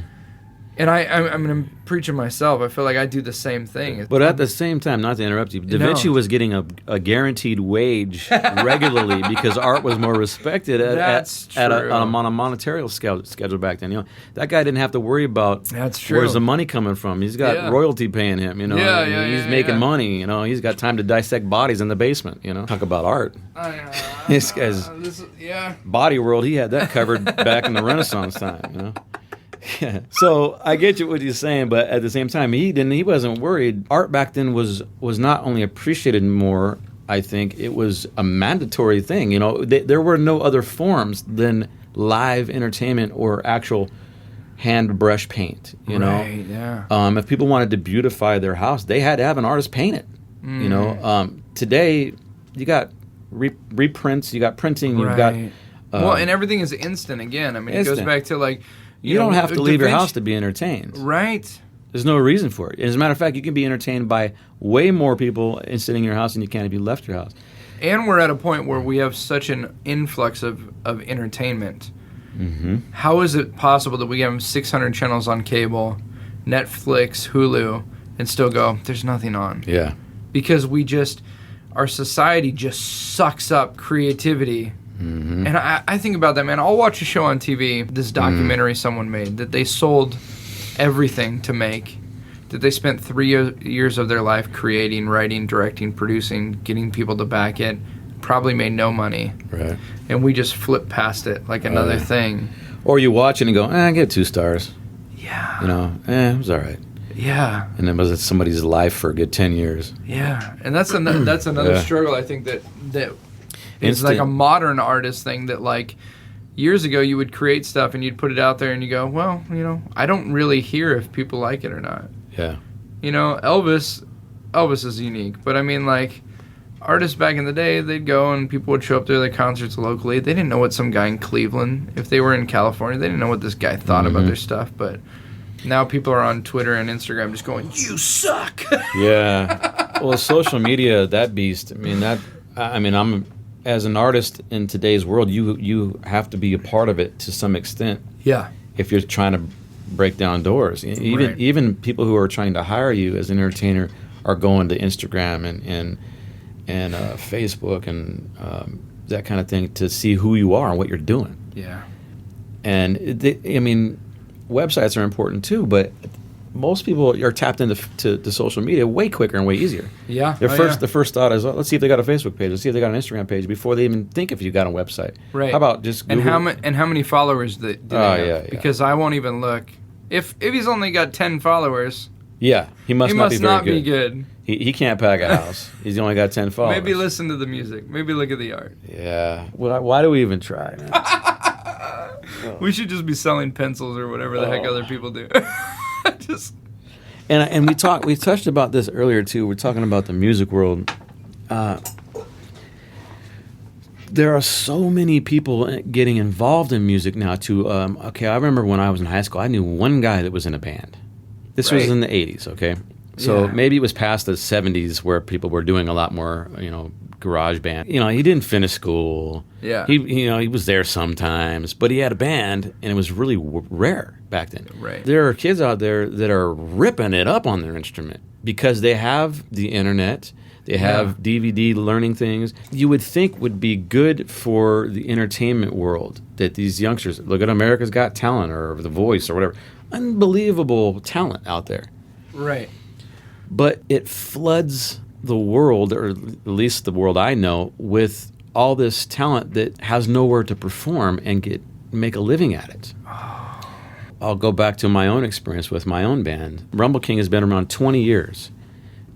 And I'm preaching myself. I feel like I do the same thing. But at the same time, not to interrupt you, Da Vinci was getting a guaranteed wage regularly because art was more respected on a monetary schedule back then. You know, that guy didn't have to worry about where's the money coming from. He's got royalty paying him. You know, he's making money. You know, he's got time to dissect bodies in the basement. You know, talk about art. This guy's body world. He had that covered back in the Renaissance time. You know. Yeah. So I get you what you're saying, but at the same time, he wasn't worried. Art back then was not only appreciated more, I think it was a mandatory thing. You know, there were no other forms than live entertainment or actual hand brush paint. You know, if people wanted to beautify their house, they had to have an artist paint it. You know, today you got reprints, you got printing, you've got and everything is instant again. I mean, it goes back to like. You don't have to leave your house to be entertained. Right. There's no reason for it. As a matter of fact, you can be entertained by way more people sitting in your house than you can if you left your house. And we're at a point where we have such an influx of entertainment. Mm-hmm. How is it possible that we have 600 channels on cable, Netflix, Hulu, and still go, there's nothing on? Yeah. Because our society just sucks up creativity. Mm-hmm. And I think about that, man. I'll watch a show on TV, this documentary someone made, that they sold everything to make, that they spent 3 years of their life creating, writing, directing, producing, getting people to back it, probably made no money. Right. And we just flip past it like another thing. Or you watch it and go, I get 2 stars. Yeah. You know, it was all right. Yeah. And then was it somebody's life for a good 10 years. Yeah. And that's another struggle, I think, that it's like a modern artist thing that, like, years ago you would create stuff and you'd put it out there and you go, well, you know, I don't really hear if people like it or not. Yeah. You know, Elvis is unique. But, I mean, like, artists back in the day, they'd go and people would show up to their concerts locally. They didn't know what some guy in Cleveland, if they were in California, they didn't know what this guy thought about their stuff. But now people are on Twitter and Instagram just going, you suck. Yeah. Well, social media, that beast, I'm... As an artist in today's world, you have to be a part of it to some extent. Yeah. If you're trying to break down doors, even people who are trying to hire you as an entertainer are going to Instagram and Facebook and that kind of thing to see who you are and what you're doing. Yeah. And websites are important too, but most people are tapped into to social media way quicker and way easier. Yeah. The first thought is, let's see if they got a Facebook page. Let's see if they got an Instagram page before they even think if you got a website. Right. How about just Google? And how many followers do they have? Yeah. Because I won't even look. If he's only got 10 followers, yeah, he must not be good. He can't pack a house. He's only got 10 followers. Maybe listen to the music. Maybe look at the art. Yeah. Why do we even try? We should just be selling pencils or whatever the heck other people do. And we touched about this earlier too. We're talking about the music world. There are so many people getting involved in music now too. I remember when I was in high school, I knew one guy that was in a band. This was in the 80s, okay? So maybe it was past the 70s where people were doing a lot more, garage band. He didn't finish school. Yeah. He was there sometimes, but he had a band, and it was really rare back then. Right. There are kids out there that are ripping it up on their instrument because they have the internet, they have DVD learning things. You would think would be good for the entertainment world that these youngsters look at America's Got Talent or The Voice or whatever. Unbelievable talent out there. Right. But it floods the world, or at least the world I know, with all this talent that has nowhere to perform and make a living at it. I'll go back to my own experience with my own band. Rumble King has been around 20 years.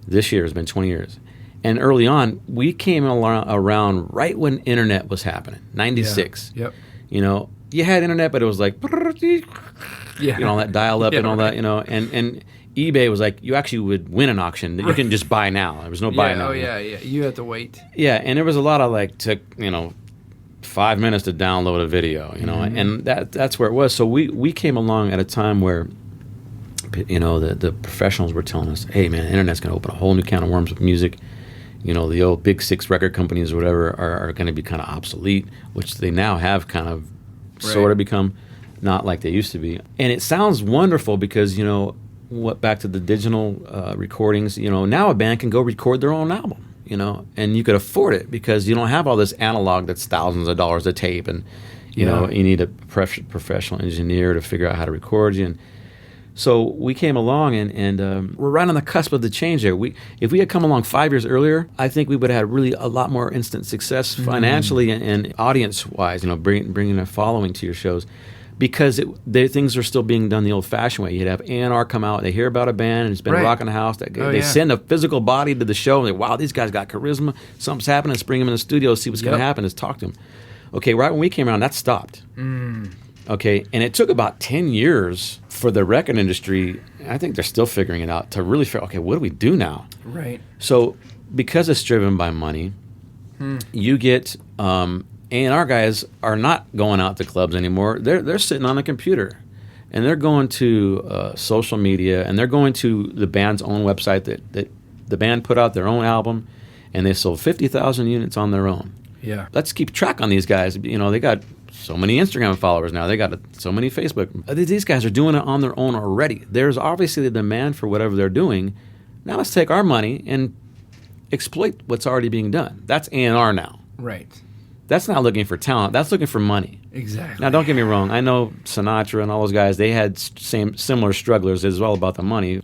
This year has been 20 years. And early on, we came around right when internet was happening, 96. Yep. You had internet, but it was like, all that dial-up and all that, and eBay was like, you actually would win an auction that you can just buy now. There was no buy now. Yeah. You had to wait. Yeah, and there was a lot of took 5 minutes to download a video, and that's where it was. So we came along at a time where, the professionals were telling us, hey man, internet's going to open a whole new can of worms with music. The old big 6 record companies or whatever are going to be kind of obsolete, which they now have kind of sort of become. not like they used to be. And it sounds wonderful because, back to the digital recordings, now a band can go record their own album, and you could afford it because you don't have all this analog that's thousands of dollars a tape, and you need a professional engineer to figure out how to record you. And so we came along, and we're right on the cusp of the change there. If we had come along 5 years earlier, I think we would have had really a lot more instant success financially and audience-wise, bringing a following to your shows. Because things are still being done the old-fashioned way. You'd have A&R come out, they hear about a band, and it's been rocking the house. They send a physical body to the show, and wow, these guys got charisma. Something's happening. Let's bring them in the studio, see what's going to happen. Let's talk to them. Okay, right when we came around, that stopped. Okay, and it took about 10 years for the record industry, I think they're still figuring it out, to really figure, okay, what do we do now? Right. So because it's driven by money, you get... A&R guys are not going out to clubs anymore. They're sitting on a computer, and they're going to social media, and they're going to the band's own website that the band put out their own album, and they sold 50,000 units on their own. Yeah. Let's keep track on these guys. They got so many Instagram followers now. They got so many Facebook. These guys are doing it on their own already. There's obviously the demand for whatever they're doing. Now let's take our money and exploit what's already being done. That's A&R now. Right. That's not looking for talent. That's looking for money. Exactly. Now, don't get me wrong. I know Sinatra and all those guys, they had similar strugglers. It's all about the money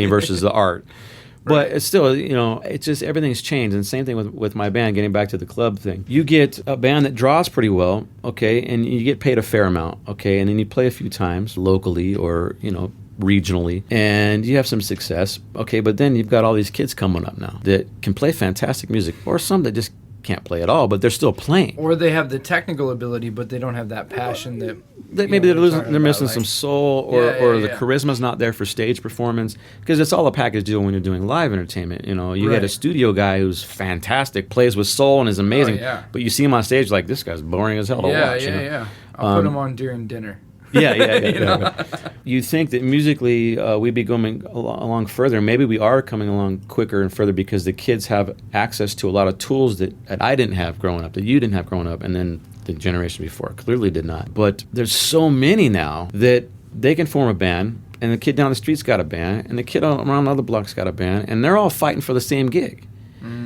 versus the art. But it's still, it's just everything's changed. And same thing with my band, getting back to the club thing. You get a band that draws pretty well, okay, and you get paid a fair amount, okay, and then you play a few times locally or, regionally, and you have some success, okay, but then you've got all these kids coming up now that can play fantastic music, or some that just can't play at all, but they're still playing. Or they have the technical ability, but they don't have that passion that maybe they're missing some soul, or the charisma's not there for stage performance, because it's all a package deal when you're doing live entertainment. You get a studio guy who's fantastic, plays with soul and is amazing, but you see him on stage like, this guy's boring as hell to watch. I'll put him on during dinner. You think that musically we'd be going along further. Maybe we are coming along quicker and further because the kids have access to a lot of tools that I didn't have growing up, that you didn't have growing up, and then the generation before clearly did not. But there's so many now that they can form a band, and the kid down the street's got a band, and the kid around the other block's got a band, and they're all fighting for the same gig.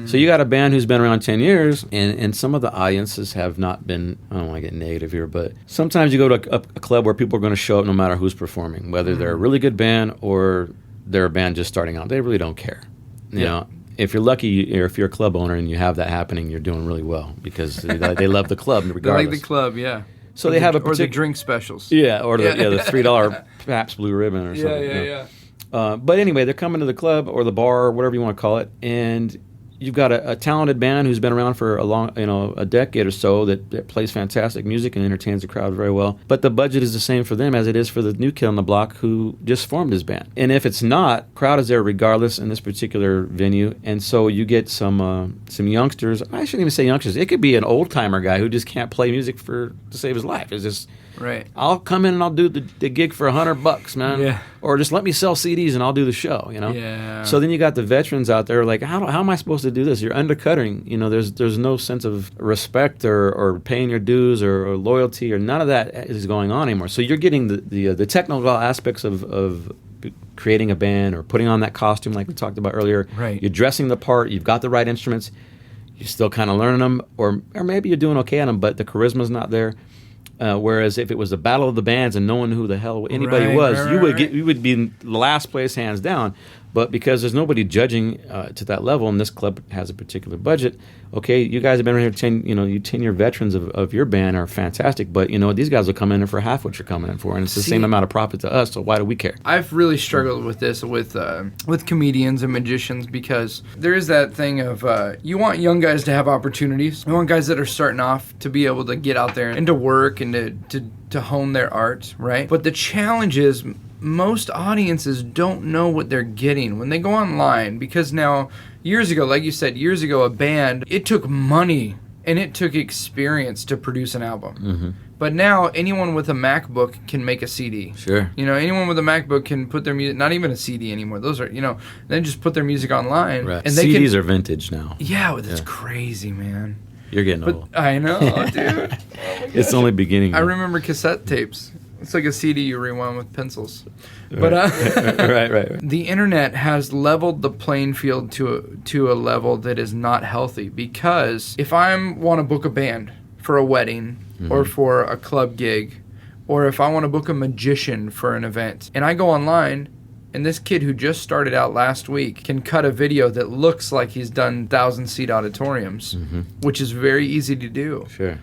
So you got a band who's been around 10 years, and some of the audiences have not been, I don't want to get negative here, but sometimes you go to a club where people are going to show up no matter who's performing, whether they're a really good band or they're a band just starting out. They really don't care. You know, if you're lucky, or if you're a club owner and you have that happening, you're doing really well because they love the club regardless. They like the club, yeah. So they have a particular... Or the drink specials. Yeah, or the $3 Pabst Blue Ribbon or something. Yeah. But anyway, they're coming to the club or the bar or whatever you want to call it, and you've got a talented band who's been around for a decade or so that plays fantastic music and entertains the crowd very well. But the budget is the same for them as it is for the new kid on the block who just formed his band. And if it's not, crowd is there regardless in this particular venue. And so you get some youngsters. I shouldn't even say youngsters. It could be an old timer guy who just can't play music to save his life. It's just... Right. I'll come in and I'll do the gig for $100, man. Yeah. Or just let me sell CDs and I'll do the show, Yeah. So then you got the veterans out there like, how am I supposed to do this? You're undercutting. There's no sense of respect or paying your dues or loyalty or none of that is going on anymore. So you're getting the technical aspects of creating a band or putting on that costume like we talked about earlier. Right. You're dressing the part. You've got the right instruments. You're still kind of learning them, or maybe you're doing okay on them, but the charisma's not there. Whereas if it was the battle of the bands and no one knew who the hell anybody was, you would be in last place hands down. But because there's nobody judging to that level, and this club has a particular budget, okay, you guys have been around here 10-year veterans of your band are fantastic, but these guys will come in for half what you're coming in for, and it's the same amount of profit to us, so why do we care? I've really struggled with this with comedians and magicians because there is that thing of you want young guys to have opportunities. You want guys that are starting off to be able to get out there and to work and to hone their art, right? But the challenge is most audiences don't know what they're getting when they go online, because now, years ago, like you said, a band, it took money and it took experience to produce an album. Mm-hmm. But now anyone with a MacBook can make a CD. Sure. Anyone with a MacBook can put their music, not even a CD anymore. Those are, then just put their music online. Right. And CDs are vintage now. Yeah, that's crazy, man. You're getting old. I know, dude. It's only beginning. I remember cassette tapes. It's like a CD you rewind with pencils. Right. But right. the internet has leveled the playing field to a level that is not healthy, because if I want to book a band for a wedding or for a club gig, or if I want to book a magician for an event, and I go online, and this kid who just started out last week can cut a video that looks like he's done 1,000-seat auditoriums, which is very easy to do. Sure.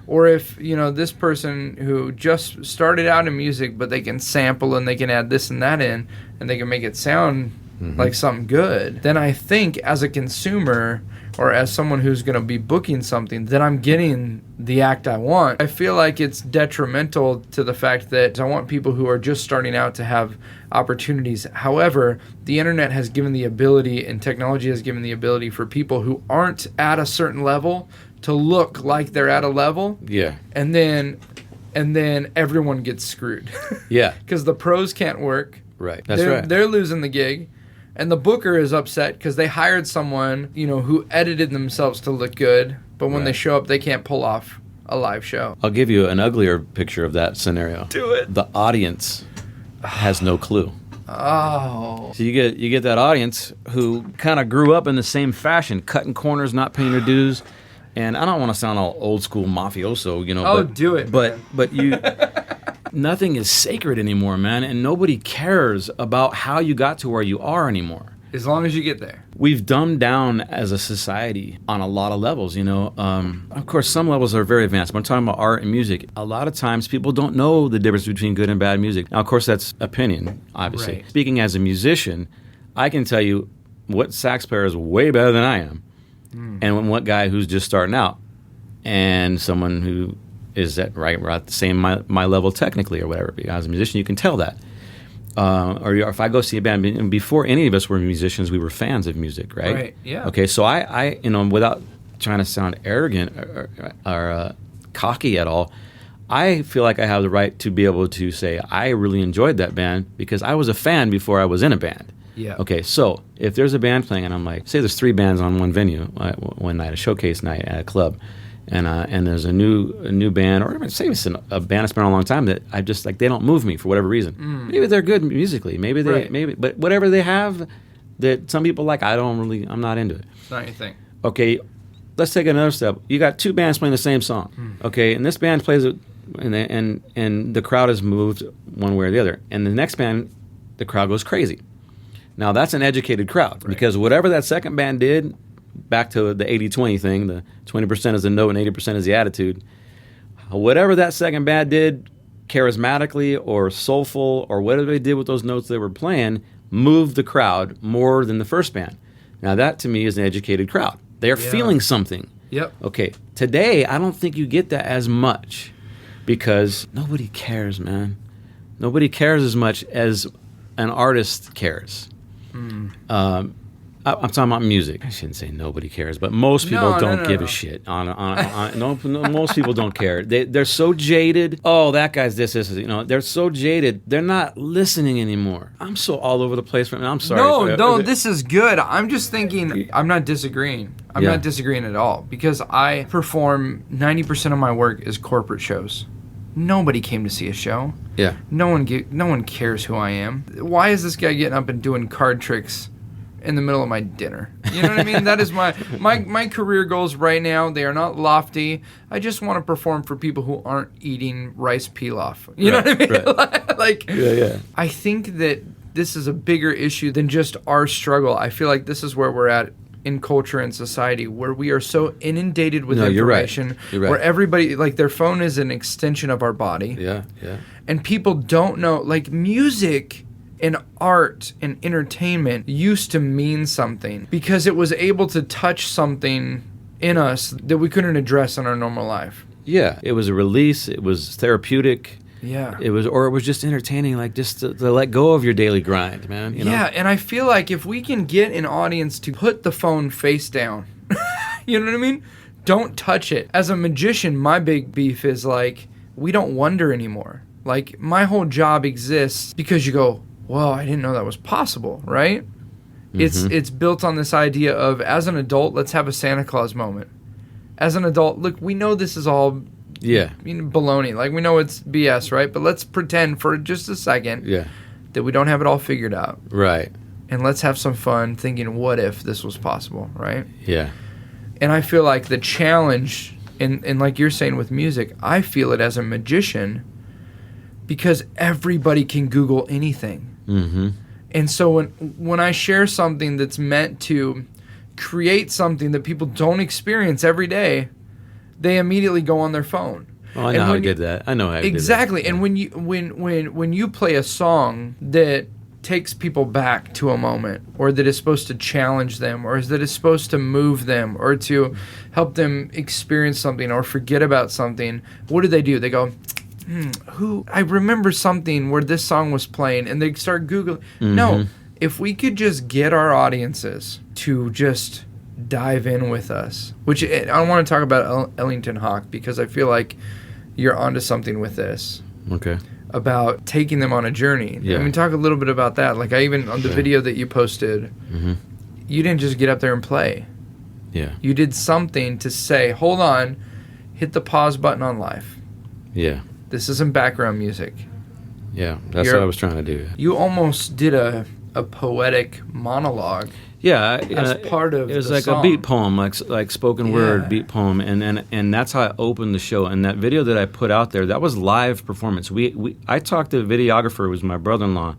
Or if, this person who just started out in music, but they can sample and they can add this and that in, and they can make it sound like something good, then I think as a consumer or as someone who's going to be booking something, that I'm getting the act I want. I feel like it's detrimental to the fact that I want people who are just starting out to have opportunities. However, the internet has given the ability, and technology has given the ability for people who aren't at a certain level to look like they're at a level. Yeah. And then everyone gets screwed. Yeah. Because the pros can't work. Right. That's right. They're losing the gig. And the booker is upset because they hired someone, who edited themselves to look good, but when they show up, they can't pull off a live show. I'll give you an uglier picture of that scenario. Do it. The audience has no clue. Oh. So you get that audience who kind of grew up in the same fashion, cutting corners, not paying their dues. And I don't want to sound all old school mafioso, Do it. But you, nothing is sacred anymore, man, and nobody cares about how you got to where you are anymore. As long as you get there. We've dumbed down as a society on a lot of levels, Of course, some levels are very advanced. When I'm talking about art and music, a lot of times people don't know the difference between good and bad music. Now, of course, that's opinion, obviously. Right. Speaking as a musician, I can tell you what sax player is way better than I am. And what guy who's just starting out, and someone who is at the same my level technically or whatever. As a musician, you can tell that. Or if I go see a band, and before any of us were musicians, we were fans of music, right? Right. Yeah. Okay, so I without trying to sound arrogant or cocky at all, I feel like I have the right to be able to say I really enjoyed that band because I was a fan before I was in a band. Yeah. Okay, so if there's a band playing and I'm like, say there's 3 bands on one venue, one night, a showcase night at a club, and there's a new band, or say it's a band that's been on a long time that I just like, they don't move me for whatever reason. Maybe they're good musically, but whatever they have that some people like, I'm not into it. It's not your thing. Okay, let's take another step. You got 2 bands playing the same song. Okay, and this band plays it, and the crowd is moved one way or the other, and the next band, the crowd goes crazy. Now, that's an educated crowd, because whatever that second band did, back to the 80-20 thing, the 20% is the note and 80% is the attitude, whatever that second band did, charismatically or soulful or whatever they did with those notes they were playing, moved the crowd more than the first band. Now, that to me is an educated crowd. They're feeling something. Yep. Okay, today, I don't think you get that as much because nobody cares, man. Nobody cares as much as an artist cares. I'm talking about music. I shouldn't say nobody cares, but most people don't give a shit. Most people don't care. They're so jaded. Oh, that guy's this. They're so jaded. They're not listening anymore. I'm so all over the place. I'm sorry. No, this is good. I'm just thinking. I'm not disagreeing. I'm not disagreeing at all, because I perform 90% of my work is corporate shows. Nobody came to see a show. Yeah. No one cares who I am. Why is this guy getting up and doing card tricks in the middle of my dinner? You know what I mean? That is my career goals right now. They are not lofty. I just want to perform for people who aren't eating rice pilaf. You know what I mean? Right. I think that this is a bigger issue than just our struggle. I feel like this is where we're at in culture and society, where we are so inundated with information, you're right. Where everybody, like, their phone is an extension of our body. Yeah. And people don't know, like, music and art and entertainment used to mean something because it was able to touch something in us that we couldn't address in our normal life. Yeah, it was a release. It was therapeutic. Yeah. It was just entertaining, like just to let go of your daily grind, man. Yeah, and I feel like if we can get an audience to put the phone face down, you know what I mean? Don't touch it. As a magician, my big beef is like, we don't wonder anymore. Like, my whole job exists because you go, whoa, I didn't know that was possible, right? It's built on this idea of, as an adult, let's have a Santa Claus moment. As an adult, look, we know this is all Yeah. I mean, baloney. Like, we know it's BS, right? But let's pretend for just a second Yeah. that we don't have it all figured out. Right. And let's have some fun thinking, what if this was possible, right? Yeah. And I feel like the challenge, and like you're saying with music, I feel it as a magician because everybody can Google anything. Mm-hmm. And so when I share something that's meant to create something that people don't experience every day, they immediately go on their phone. Oh, I know how I did that. I know how I did that. Exactly. And when you play a song that takes people back to a moment, or that is supposed to challenge them, or that is supposed to move them, or to help them experience something or forget about something, what do? They go, I remember something where this song was playing, and they start Googling. Mm-hmm. No, if we could just get our audiences to just dive in with us, which I want to talk about Ellington Hawk, because I feel like you're onto something with this. Okay. About taking them on a journey. Yeah. I mean, talk a little bit about that. Like, I even, on the video that you posted, you didn't just get up there and play. Yeah. You did something to say, hold on, hit the pause button on life. Yeah. This isn't background music. Yeah. That's what I was trying to do. You almost did a poetic monologue. Yeah, as part of it was the like song. a beat poem, like spoken word beat poem, and that's how I opened the show. And that video that I put out there, that was live performance. I talked to the videographer, who was my brother-in-law,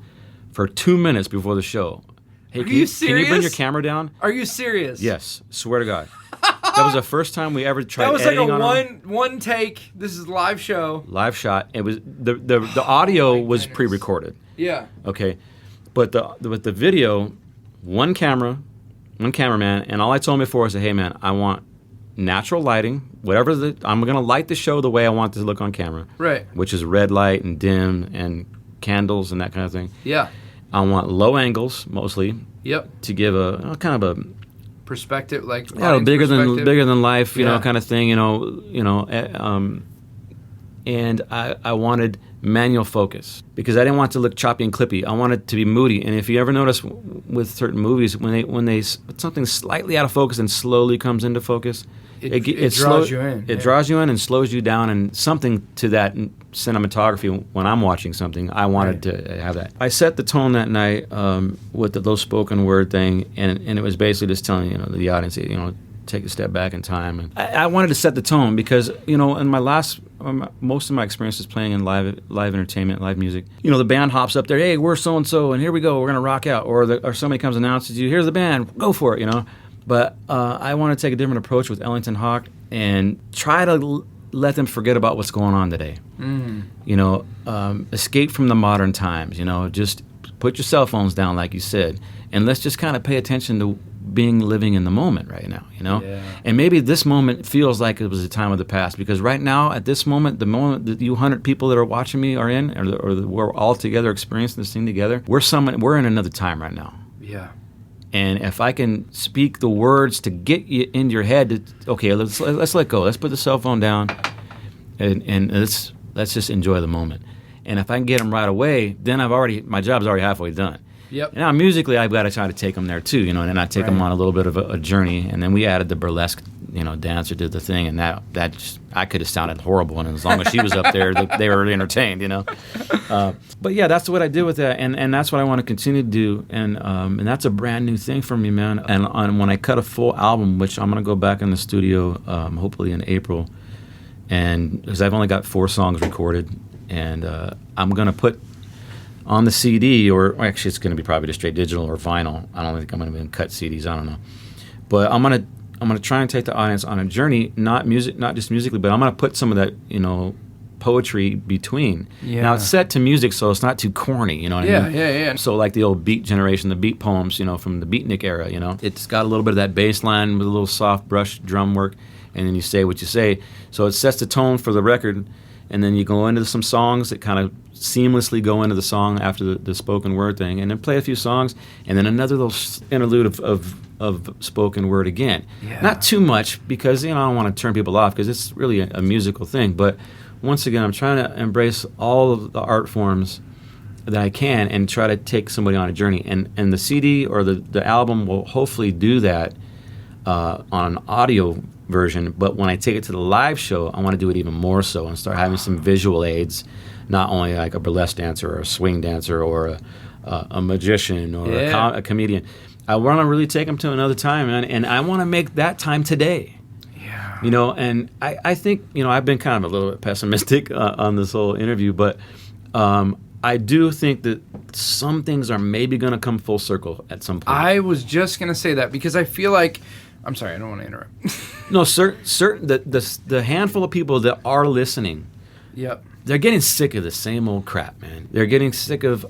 for 2 minutes before the show. Hey, Are you serious? Can you bring your camera down? Are you serious? Yes, swear to God. That was the first time we ever tried. That was like editing a one take. This is live show. Live shot. It was the audio was pre-recorded. Yeah. Okay, but the video. One cameraman, and all I told him before was, hey man, I want natural lighting, I'm going to light the show the way I want it to look on camera. Right. Which is red light and dim and candles and that kind of thing. Yeah. I want low angles, mostly. Yep. To give a kind of a perspective, like bigger than life, you know, Yeah. kind of thing, and I wanted manual focus because I didn't want it to look choppy and clippy. I wanted it to be moody. And if you ever notice with certain movies, when they put something slightly out of focus and slowly comes into focus, it draws you in. It draws you in and slows you down, and something to that cinematography. When I'm watching something, I wanted to have that. I set the tone that night with the low spoken word thing, and it was basically just telling the audience, take a step back in time. And I wanted to set the tone because, in most of my experiences playing in live entertainment, live music, the band hops up there, hey, we're so-and-so, and here we go, we're going to rock out. Or somebody comes and announces you, here's the band, go for it, But I want to take a different approach with Ellington Hawk and try to let them forget about what's going on today. Escape from the modern times, just put your cell phones down, like you said, and let's just kind of pay attention to living in the moment right now, Yeah. And maybe this moment feels like it was a time of the past, because right now, at this moment, the moment that you 100 people that are watching me are in, or we're all together experiencing this thing together, we're in another time right now. Yeah. And if I can speak the words to get you in your head, let's let go. Let's put the cell phone down, and let's just enjoy the moment. And if I can get them right away, then my job's already halfway done. Yep. Now musically, I've got to try to take them there too, and then I take them on a little bit of a journey, and then we added the burlesque, dancer did the thing, and that just, I could have sounded horrible, and as long as she was up there, they were entertained, But yeah, that's what I did with that, and that's what I want to continue to do, and that's a brand new thing for me, man. And when I cut a full album, which I'm going to go back in the studio, hopefully in April, and because I've only got 4 songs recorded, and I'm going to put on the CD, or actually it's going to be probably just straight digital or vinyl. I don't think I'm going to even cut CDs. I don't know, but I'm going to try and take the audience on a journey, not just musically, but I'm going to put some of that poetry between. Yeah. Now it's set to music, so it's not too corny. You know what I mean? Yeah. So like the old beat generation, the beat poems, from the beatnik era. It's got a little bit of that bass line with a little soft brush drum work, and then you say what you say. So it sets the tone for the record. And then you go into some songs that kind of seamlessly go into the song after the spoken word thing, and then play a few songs, and then another little interlude of spoken word again. Yeah. Not too much, because I don't want to turn people off, because it's really a musical thing. But once again, I'm trying to embrace all of the art forms that I can and try to take somebody on a journey. And the CD or the album will hopefully do that on an audio version, but when I take it to the live show, I want to do it even more so and start having some visual aids, not only like a burlesque dancer or a swing dancer or a magician or a comedian. I want to really take them to another time, man, and I want to make that time today. Yeah. You know, and I think, you know, I've been kind of a little bit pessimistic on this whole interview, but I do think that some things are maybe going to come full circle at some point. I was just going to say that because I feel like, I'm sorry, I don't want to interrupt. No, certain the handful of people that are listening, Yep. they're getting sick of the same old crap, man. They're getting sick of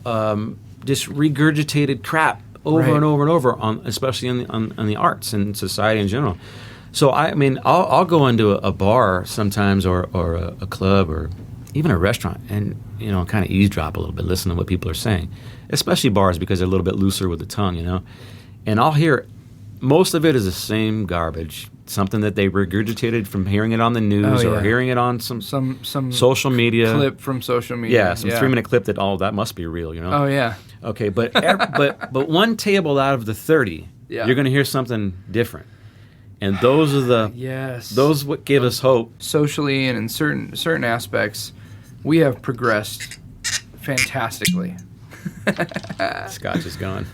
just regurgitated crap over and over and over, especially on the arts and society in general. So I mean, I'll go into a bar sometimes or a club or even a restaurant and, you know, kind of eavesdrop a little bit, listen to what people are saying, especially bars because they're a little bit looser with the tongue, you know. And I'll hear most of it is the same garbage, something that they regurgitated from hearing it on the news or hearing it on some social media clip from social media. Yeah, some 3-minute clip that that must be real, you know. Oh yeah. Okay, but but one table out of the 30, you're going to hear something different. And those are those what give us hope. Socially and in certain aspects, we have progressed fantastically. Scotch is gone.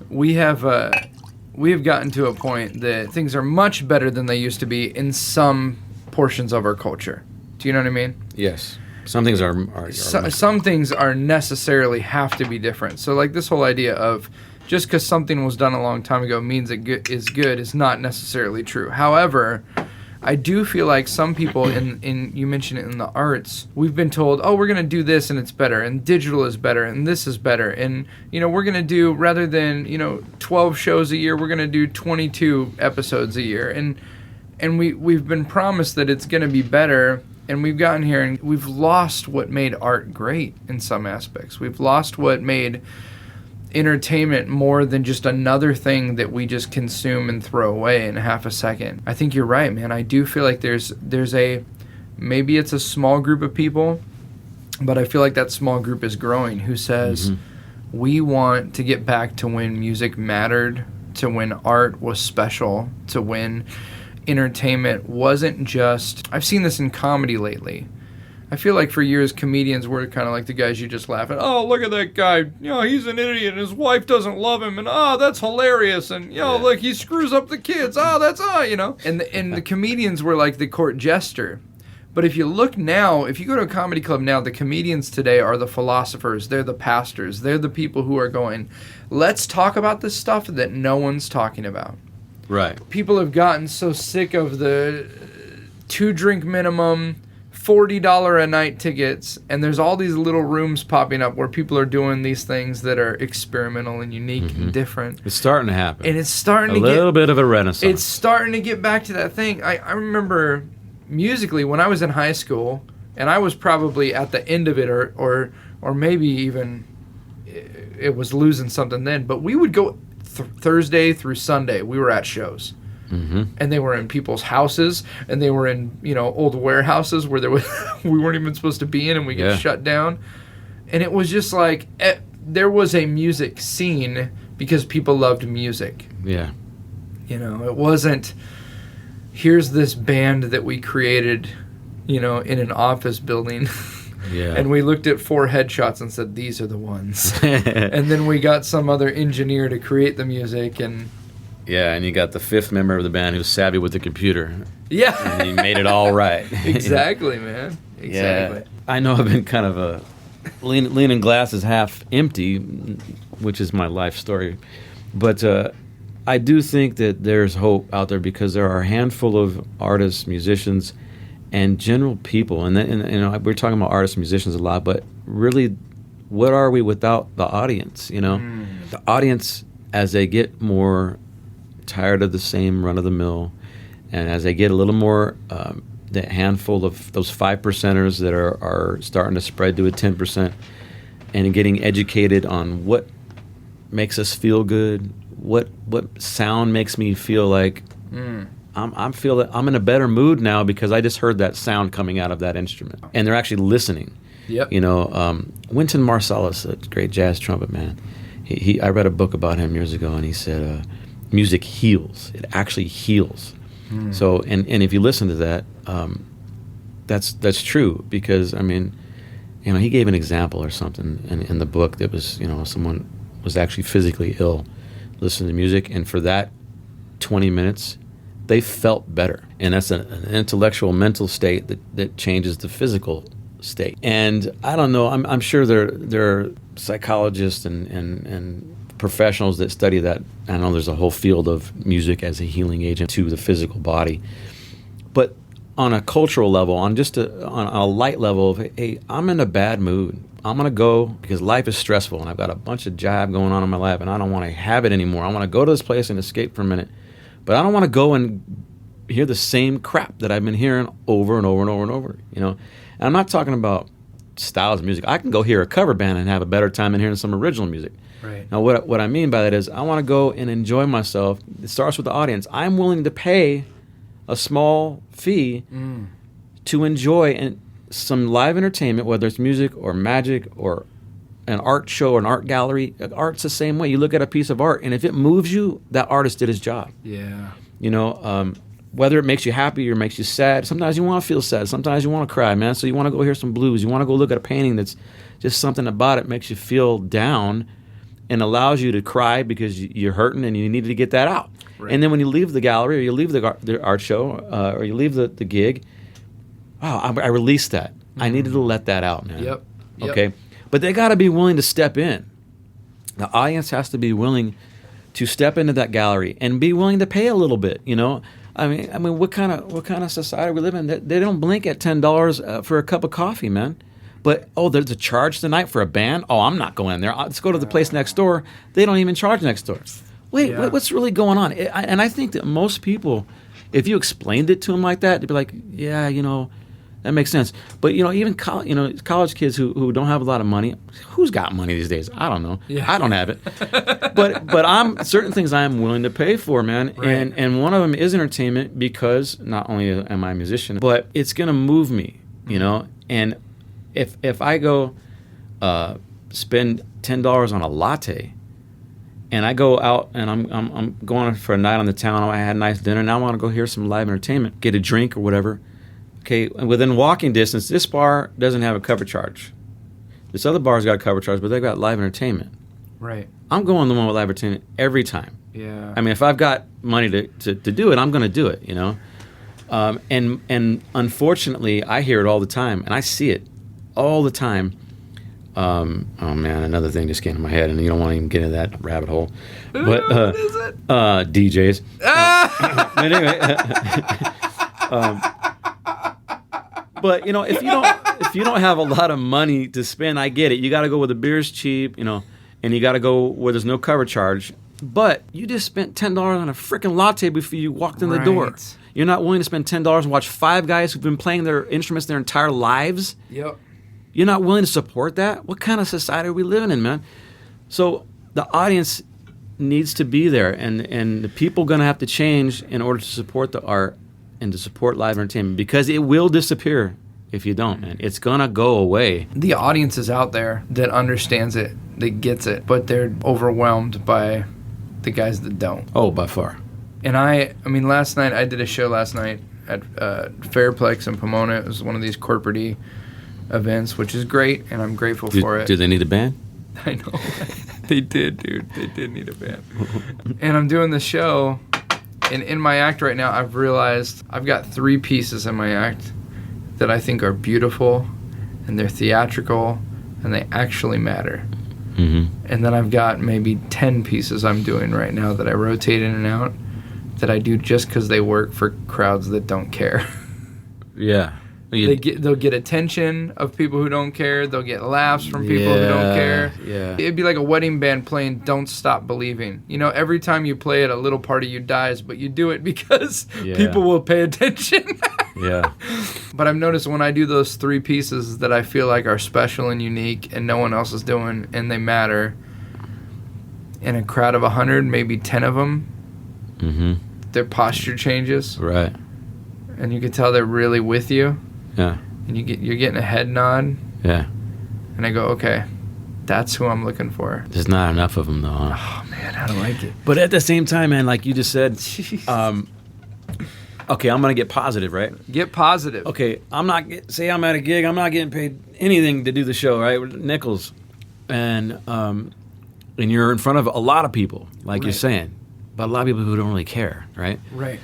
We have gotten to a point that things are much better than they used to be in some portions of our culture. Do you know what I mean? Yes. Some things some things are necessarily have to be different. So like this whole idea of just because something was done a long time ago means it is good is not necessarily true. However, I do feel like some people in you mentioned it in the arts, we've been told, oh, we're going to do this and it's better, and digital is better, and this is better, and you know we're going to do, rather than 12 shows a year, we're going to do 22 episodes a year, and we've been promised that it's going to be better, and we've gotten here and we've lost what made art great in some aspects. We've lost what made entertainment more than just another thing that we just consume and throw away in half a second. I think you're right, man. I do feel like there's maybe it's a small group of people, but I feel like that small group is growing who says we want to get back to when music mattered, to when art was special, to when entertainment wasn't just... I've seen this in comedy lately. I feel like for years comedians were kind of like the guys you just laugh at. Oh, look at that guy. He's an idiot and his wife doesn't love him. And that's hilarious. And look, he screws up the kids. And the comedians were like the court jester. But if you look now, if you go to a comedy club now, the comedians today are the philosophers. They're the pastors. They're the people who are going, let's talk about the stuff that no one's talking about. Right. People have gotten so sick of the 2-drink minimum, $40 a night tickets, and there's all these little rooms popping up where people are doing these things that are experimental and unique and different. It's starting to happen. And it's starting to get... A little bit of a renaissance. It's starting to get back to that thing. I remember musically when I was in high school, and I was probably at the end of it or maybe even it was losing something then, but we would go Thursday through Sunday. We were at shows. And they were in people's houses, and they were in old warehouses where we weren't even supposed to be in, and we get shut down. And it was just like there was a music scene because people loved music. Yeah, it wasn't here's this band that we created, in an office building. Yeah. And we looked at 4 headshots and said these are the ones. And then we got some other engineer to create the music and. Yeah, and you got the 5th member of the band who's savvy with the computer. Yeah. And he made it all right. Exactly, man. Exactly. Yeah. I know I've been kind of leaning glasses half empty, which is my life story. But I do think that there's hope out there because there are a handful of artists, musicians, and general people. And we're talking about artists and musicians a lot, but really, what are we without the audience, The audience, as they get more... tired of the same run-of-the-mill, and as they get a little more, that handful of those 5%ers that are starting to spread to a 10%, and getting educated on what makes us feel good, what sound makes me feel like I'm in a better mood now because I just heard that sound coming out of that instrument, and they're actually listening. Yep. Wynton Marsalis, a great jazz trumpet man, I read a book about him years ago, and he said. Music heals. It actually heals. So, and if you listen to that, that's true, because I mean, he gave an example or something in the book that was, someone was actually physically ill, listening to music, and for that 20 minutes, they felt better. And that's an intellectual, mental state that changes the physical state. And I don't know, I'm sure there are psychologists and professionals that study that. I know there's a whole field of music as a healing agent to the physical body. But on a cultural level, on a light level of, hey, I'm in a bad mood, I'm going to go because life is stressful and I've got a bunch of jive going on in my life and I don't want to have it anymore. I want to go to this place and escape for a minute. But I don't want to go and hear the same crap that I've been hearing over and over and over and over, And I'm not talking about styles of music. I can go hear a cover band and have a better time than hearing some original music. Right. Now, what I mean by that is I want to go and enjoy myself. It starts with the audience. I'm willing to pay a small fee to enjoy some live entertainment, whether it's music or magic or an art show or an art gallery. Art's the same way. You look at a piece of art, and if it moves you, that artist did his job. Yeah. Whether it makes you happy or makes you sad. Sometimes you want to feel sad. Sometimes you want to cry, man. So you want to go hear some blues. You want to go look at a painting that's just something about it makes you feel down and allows you to cry because you're hurting and you needed to get that out. Right. And then when you leave the gallery or you leave the art show or you leave the gig, wow, I released that. I needed to let that out, man. Yep. Okay? But they got to be willing to step in. The audience has to be willing to step into that gallery and be willing to pay a little bit, I mean, what kind of society we live in? They don't blink at $10 for a cup of coffee, man. But there's a charge tonight for a band. Oh, I'm not going there. Let's go to the place next door. They don't even charge next door. Wait, what's really going on? And I think that most people, if you explained it to them like that, they'd be like, yeah, that makes sense. But even college kids who don't have a lot of money. Who's got money these days? I don't know. Yeah. I don't have it. but I'm certain things I'm willing to pay for, man. Right. And one of them is entertainment, because not only am I a musician, but it's gonna move me, And if I go spend $10 on a latte, and I go out and I'm going for a night on the town, I had a nice dinner, and I want to go hear some live entertainment, get a drink or whatever. Okay, within walking distance, this bar doesn't have a cover charge. This other bar's got a cover charge, but they've got live entertainment. Right. I'm going the one with live entertainment every time. Yeah. I mean, if I've got money to do it, I'm going to do it, And unfortunately, I hear it all the time, and I see it all the time. Oh man, another thing just came to my head, and you don't want to even get into that rabbit hole. But what is it? DJs. But anyway, but if you don't have a lot of money to spend, I get it. You got to go where the beer's cheap, and you got to go where there's no cover charge. But you just spent $10 on a freaking latte before you walked in the door. You're not willing to spend $10 and watch five guys who've been playing their instruments their entire lives. Yep. You're not willing to support that? What kind of society are we living in, man? So the audience needs to be there, and the people are going to have to change in order to support the art and to support live entertainment, because it will disappear if you don't, man. It's going to go away. The audience is out there that understands it, that gets it, but they're overwhelmed by the guys that don't. Oh, by far. And I mean, last night, I did a show last night at Fairplex in Pomona. It was one of these corporate-y events, which is great, and I'm grateful for it. Do they need a band? I know. They did, dude. They did need a band. And I'm doing the show, and in my act right now, I've realized I've got 3 pieces in my act that I think are beautiful, and they're theatrical, and they actually matter. Mm-hmm. And then I've got maybe 10 pieces I'm doing right now that I rotate in and out, that I do just because they work for crowds that don't care. Yeah. They'll get attention of people who don't care. They'll get laughs from people who don't care. Yeah. It'd be like a wedding band playing "Don't Stop Believing." Every time you play it, a little part of you dies, but you do it because people will pay attention. Yeah. But I've noticed when I do those 3 pieces that I feel like are special and unique and no one else is doing, and they matter, in a crowd of 100, maybe 10 of them, their posture changes. Right. And you can tell they're really with you. Yeah. And you're getting a head nod. Yeah. And I go, okay, that's who I'm looking for. There's not enough of them, though, huh? Oh, man, I don't like it. But at the same time, man, like you just said, Okay, I'm gonna get positive, right? Get positive. Okay, say I'm at a gig, I'm not getting paid anything to do the show, right? With nickels, and you're in front of a lot of people, like you're saying, but a lot of people who don't really care, right? Right.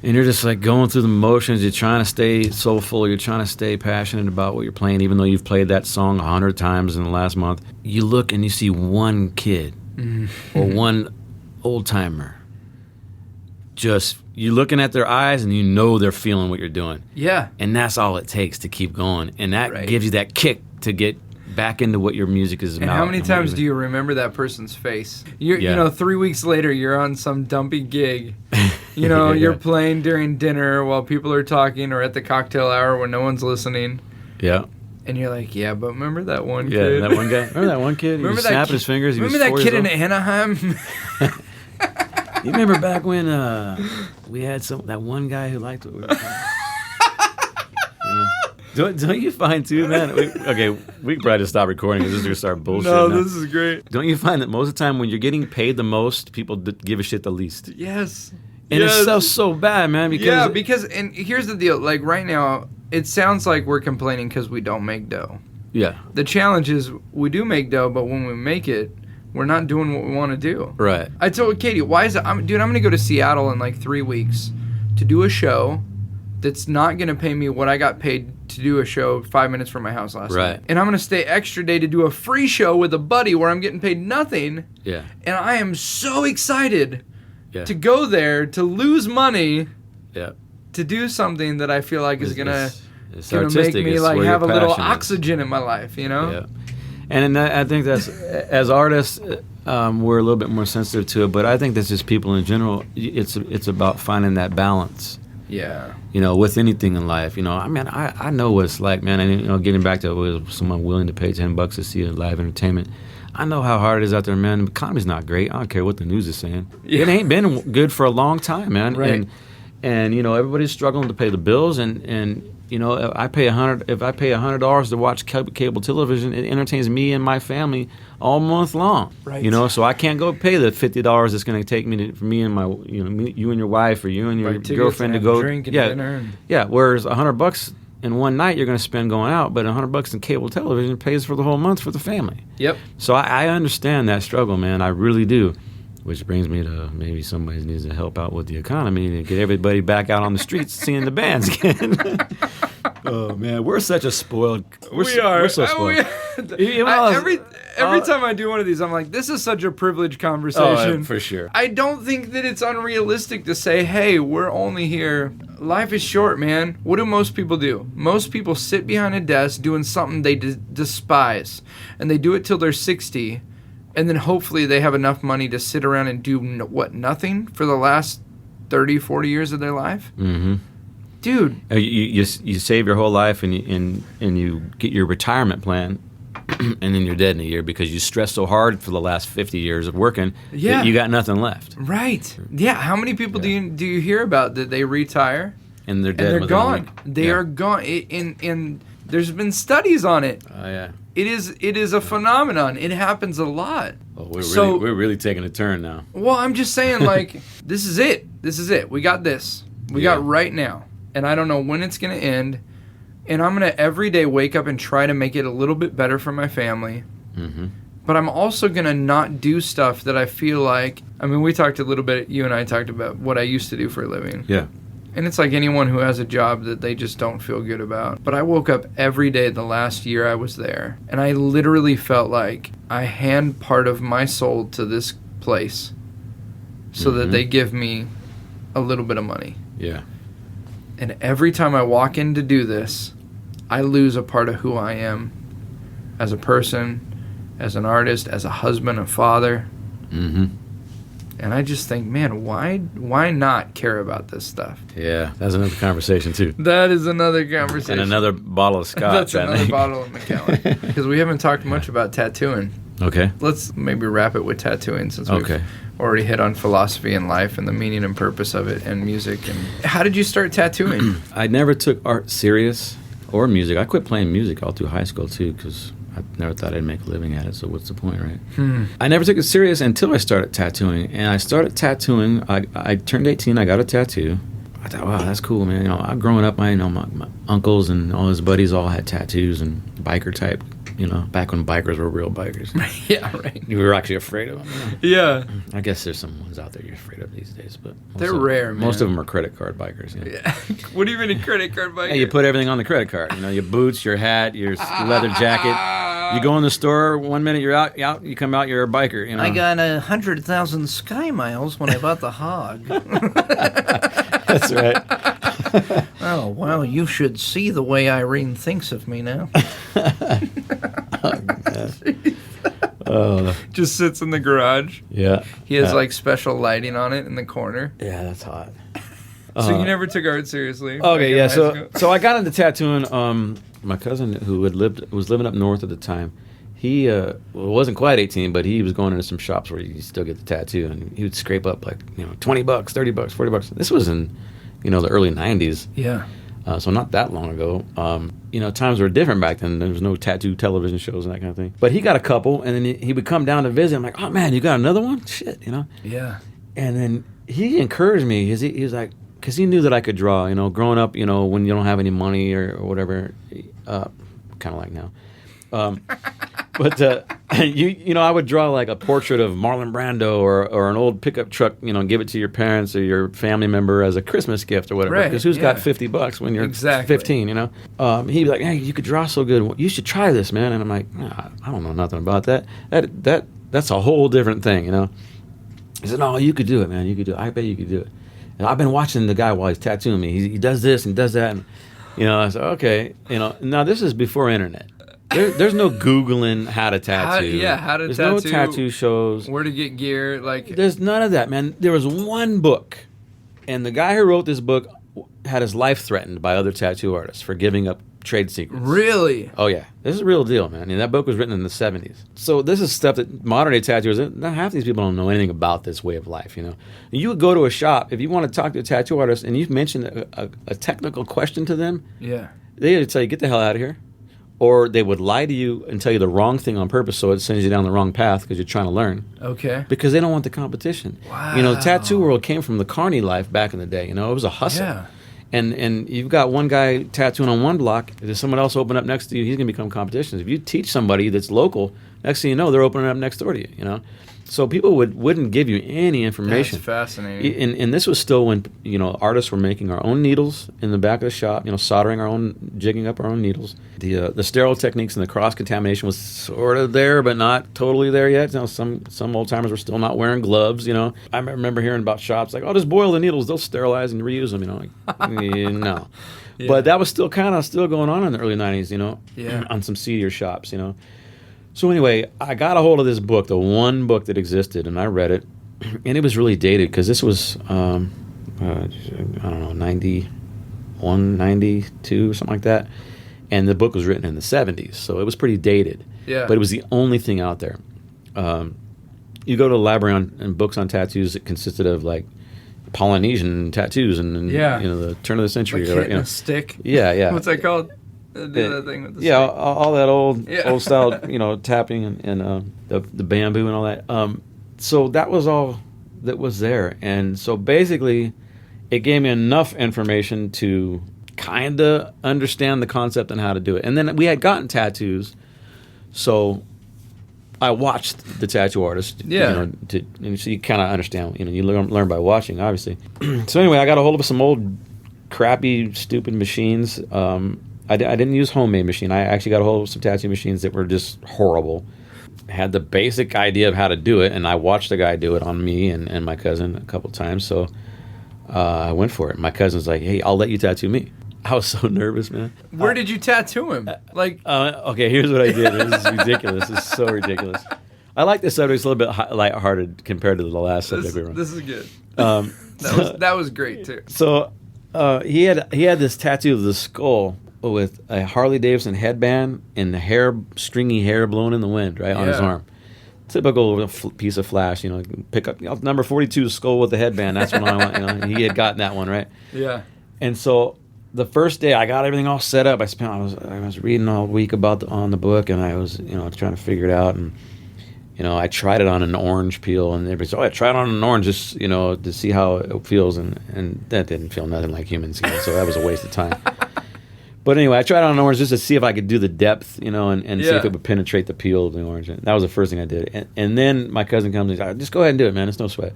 And you're just like going through the motions. You're trying to stay soulful. You're trying to stay passionate about what you're playing, even though you've played that song 100 times in the last month. You look and you see one kid or one old timer. Just you're looking at their eyes and you know they're feeling what you're doing. Yeah. And that's all it takes to keep going. And that gives you that kick to get back into what your music is about. And how many times do you remember that person's face? You know, 3 weeks later, you're on some dumpy gig. You know, you're playing during dinner while people are talking, or at the cocktail hour when no one's listening. Yeah. And you're like, yeah, but remember that one kid? Yeah, that one guy. Remember that one kid? He was snapping his fingers. He remember was 4 that kid years in Anaheim? You remember back when we had that one guy who liked what we were playing? Don't you find too, man? We can probably just stop recording because this is going to start bullshit. No, now. this is great. Don't you find that most of the time when you're getting paid the most, people give a shit the least? Yes. And it's so bad, man. Because and here's the deal. Like right now, it sounds like we're complaining because we don't make dough. Yeah. The challenge is we do make dough, but when we make it, we're not doing what we want to do. Right. I told Katie, why is it? I'm going to go to Seattle in like 3 weeks to do a show that's not going to pay me what I got paid to do a show 5 minutes from my house last night. And I'm going to stay extra day to do a free show with a buddy where I'm getting paid nothing. Yeah. And I am so excited to go there, to lose money, to do something that I feel like is going to make me like have a little oxygen in my life, you know? Yeah. And I think that's, as artists, we're a little bit more sensitive to it, but I think that's just people in general. It's about finding that balance. Yeah. You know, with anything in life, you know, I mean, I know what it's like, man. And, you know, getting back to someone willing to pay $10 to see a live entertainment, I know how hard it is out there, man. The economy's not great. I don't care what the news is saying. Yeah. It ain't been good for a long time, man. Right. And you know, everybody's struggling to pay the bills, and you know, if I pay $100 to watch cable television, it entertains me and my family all month long. Right. You know, so I can't go pay the $50 it's going to take for me and you and your wife or you and your girlfriend to go drink and dinner. Yeah. Whereas $100 in one night you're going to spend going out, but $100 in cable television pays for the whole month for the family. Yep. So I understand that struggle, man. I really do. Which brings me to maybe somebody needs to help out with the economy and get everybody back out on the streets seeing the bands again. Oh man, we're such a spoiled. We're so spoiled. Every time I do one of these, I'm like, this is such a privileged conversation. Oh, for sure. I don't think that it's unrealistic to say, hey, we're only here. Life is short, man. What do most people do? Most people sit behind a desk doing something they despise, and they do it till they're 60. And then hopefully they have enough money to sit around and do nothing for the last 30, 40 years of their life? Mm-hmm. Dude. You save your whole life and you get your retirement plan, and then you're dead in a year because you stressed so hard for the last 50 years of working that you got nothing left. Right. Yeah. How many people do you hear about that they retire? And they're dead. And they're gone. They are gone. And there's been studies on it. Oh, yeah. It is a phenomenon. It happens a lot. Oh, we're really taking a turn now. Well, I'm just saying, like, this is it. This is it. We got this. We got right now. And I don't know when it's going to end. And I'm going to every day wake up and try to make it a little bit better for my family. Mm-hmm. But I'm also going to not do stuff that I feel like... I mean, we talked a little bit, you and I talked about what I used to do for a living. Yeah. And it's like anyone who has a job that they just don't feel good about. But I woke up every day the last year I was there, and I literally felt like I hand part of my soul to this place so that they give me a little bit of money. Yeah. And every time I walk in to do this, I lose a part of who I am as a person, as an artist, as a husband, a father. Mm-hmm. And I just think, man, why not care about this stuff? Yeah, that's another conversation, too. That is another conversation. And another bottle of scotch. That's another bottle of Macallan. Because we haven't talked much about tattooing. Okay. Let's maybe wrap it with tattooing since we've already hit on philosophy and life and the meaning and purpose of it and music. And how did you start tattooing? I never took art serious or music. I quit playing music all through high school, too, because... I never thought I'd make a living at it, so what's the point, right? I never took it serious until I started tattooing. And I started tattooing. I turned 18, I got a tattoo. I thought, wow, that's cool, man. You know, growing up, my uncles and all his buddies all had tattoos and biker type. You know, back when bikers were real bikers. Yeah, right. You were actually afraid of them. Yeah. I guess there's some ones out there you're afraid of these days, but they're rare, man. Most of them are credit card bikers. You know? Yeah. What do you mean a credit card biker? Yeah, you put everything on the credit card. You know, your boots, your hat, your leather jacket. You go in the store, 1 minute you're out, you come out, you're a biker. You know, I got 100,000 Sky Miles when I bought the hog. That's right. Oh, wow, you should see the way Irene thinks of me now. Just sits in the garage. Yeah. He has like special lighting on it in the corner. Yeah, that's hot. So you never took art seriously? Okay, yeah. Like in high school? So I got into tattooing. My cousin who was living up north at the time. He wasn't quite 18, but he was going into some shops where you still get the tattoo, and he would scrape up like $20, $30, $40. This was in the early '90s. Yeah. So not that long ago. Times were different back then. There was no tattoo television shows and that kind of thing. But he got a couple, and then he would come down to visit. I'm like, oh man, you got another one? Shit, Yeah. And then he encouraged me. He was like, because he knew that I could draw. Growing up, when you don't have any money or whatever, kind of like now. But I would draw like a portrait of Marlon Brando or an old pickup truck, give it to your parents or your family member as a Christmas gift or whatever. Right, Because who's got $50 when you're exactly 15? He'd be like, "Hey, you could draw so good. You should try this, man." And I'm like, "Nah, I don't know nothing about that. That's a whole different thing, He said, "No, you could do it, man. You could do it. I bet you could do it." And I've been watching the guy while he's tattooing me. He does this and does that, and I said, "Okay." Now this is before internet. There's no Googling how to tattoo. How to There's tattoo. There's no tattoo shows. Where to get gear. There's none of that, man. There was one book, and the guy who wrote this book had his life threatened by other tattoo artists for giving up trade secrets. Really? Oh, yeah. This is a real deal, man. That book was written in the 70s. So this is stuff that modern-day tattooers, not half these people don't know anything about this way of life, You would go to a shop, if you want to talk to a tattoo artist, and you've mentioned a technical question to them, Yeah. they would tell you, get the hell out of here. Or they would lie to you and tell you the wrong thing on purpose so it sends you down the wrong path because you're trying to learn. Okay. Because they don't want the competition. Wow. The tattoo world came from the carny life back in the day. It was a hustle. Yeah. And you've got one guy tattooing on one block. If there's someone else open up next to you, he's going to become competition. If you teach somebody that's local, next thing you know, they're opening up next door to you, So people wouldn't give you any information. That's fascinating. And this was still when, artists were making our own needles in the back of the shop, soldering our own, jigging up our own needles. The sterile techniques and the cross-contamination was sort of there, but not totally there yet. Some old-timers were still not wearing gloves, I remember hearing about shops like, oh, just boil the needles, they'll sterilize and reuse them, no. Yeah. But that was still going on in the early 90s, Yeah. on some seedier shops, So anyway, I got a hold of this book, the one book that existed, and I read it, and it was really dated because this was, I don't know, 91, 92, something like that, and the book was written in the 70s, so it was pretty dated. Yeah. But it was the only thing out there. You go to the library and books on tattoos that consisted of like Polynesian tattoos and the turn of the century. Like hitting a stick. Yeah, yeah. What's that called? Do that thing with the yeah, stick. all that old style, tapping and the bamboo and all that. So that was all that was there, and so basically, it gave me enough information to kind of understand the concept and how to do it. And then we had gotten tattoos, so I watched the tattoo artist. Yeah. And so you kind of understand. You learn by watching, obviously. So anyway, I got a hold of some old, crappy, stupid machines. I didn't use homemade machine. I actually got a hold of some tattoo machines that were just horrible. Had the basic idea of how to do it, and I watched the guy do it on me and my cousin a couple times. So I went for it. My cousin's like, "Hey, I'll let you tattoo me." I was so nervous, man. Where did you tattoo him? Okay, here's what I did. This is ridiculous. This is so ridiculous. I like this subject. It's a little bit lighthearted compared to the last subject we were on. This is good. That was great too. So he had this tattoo of the skull with a Harley Davidson headband and the stringy hair blowing in the wind, right, on his arm. Typical piece of flash, pick up number 42 skull with the headband. That's what I want. He had gotten that one, right? Yeah. And so the first day I got everything all set up. I was reading all week on the book, and I was trying to figure it out, I tried it on an orange peel, and everybody said, "Oh, I tried it on an orange, just to see how it feels," and that didn't feel nothing like human skin, so that was a waste of time. But anyway, I tried it on an orange just to see if I could do the depth, and see if it would penetrate the peel of the orange. And that was the first thing I did. And then my cousin comes and he's like, "Just go ahead and do it, man. It's no sweat."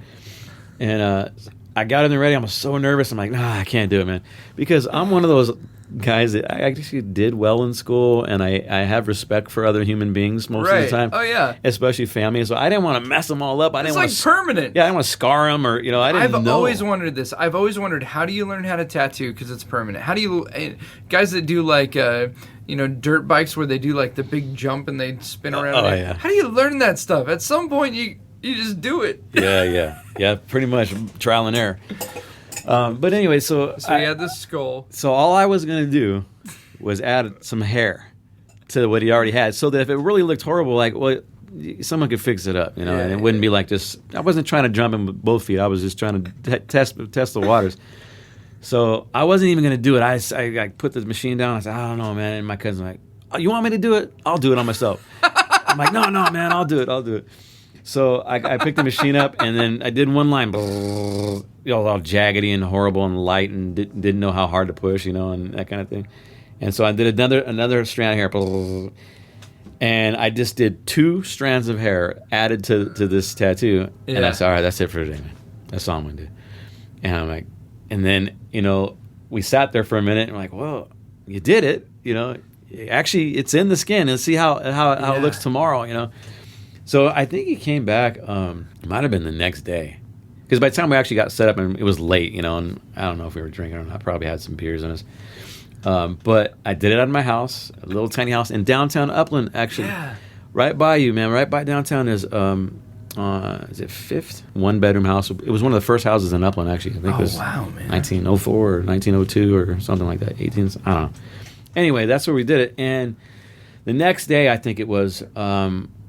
And I got in there ready. I was so nervous. I'm like, "Nah, I can't do it, man," because I'm one of those guys that I actually did well in school, and I have respect for other human beings most of the time. Oh yeah, especially family. So I didn't want to mess them all up. It's like permanent. Yeah, I didn't want to scar them, or I didn't know. I've always wondered this. I've always wondered, how do you learn how to tattoo because it's permanent? How do you guys that do like dirt bikes where they do like the big jump and they spin around? Yeah. How do you learn that stuff? At some point you just do it. Yeah. Pretty much trial and error. But anyway, so we had this skull. So all I was gonna do was add some hair to what he already had, so that if it really looked horrible, someone could fix it up, and it wouldn't be like this. I wasn't trying to jump in with both feet. I was just trying to test the waters. So I wasn't even gonna do it. I put the machine down. I said, "I don't know, man." And my cousin's like, "Oh, you want me to do it? I'll do it on myself." I'm like, "No, man, I'll do it." So I picked the machine up, and then I did one line, all jaggedy and horrible and light, and didn't know how hard to push, and that kind of thing. And so I did another strand of hair, and I just did 2 strands of hair added to this tattoo. Yeah. And I said, "All right, that's it for today, man. That's all I'm going to do." And I'm like, and then, we sat there for a minute, and we're like, "Well, you did it, Actually, it's in the skin. Let's see how it looks tomorrow, So I think he came back, it might have been the next day. Because by the time we actually got set up, and it was late, and I don't know if we were drinking or not. Probably had some beers in us. But I did it out of my house, a little tiny house in downtown Upland, actually. Yeah. Right by you, man. Right by downtown is it 5th? 1-bedroom house. It was one of the first houses in Upland, actually. I think it was 1904 or 1902 or something like that. I don't know. Anyway, that's where we did it. And the next day, I think it was...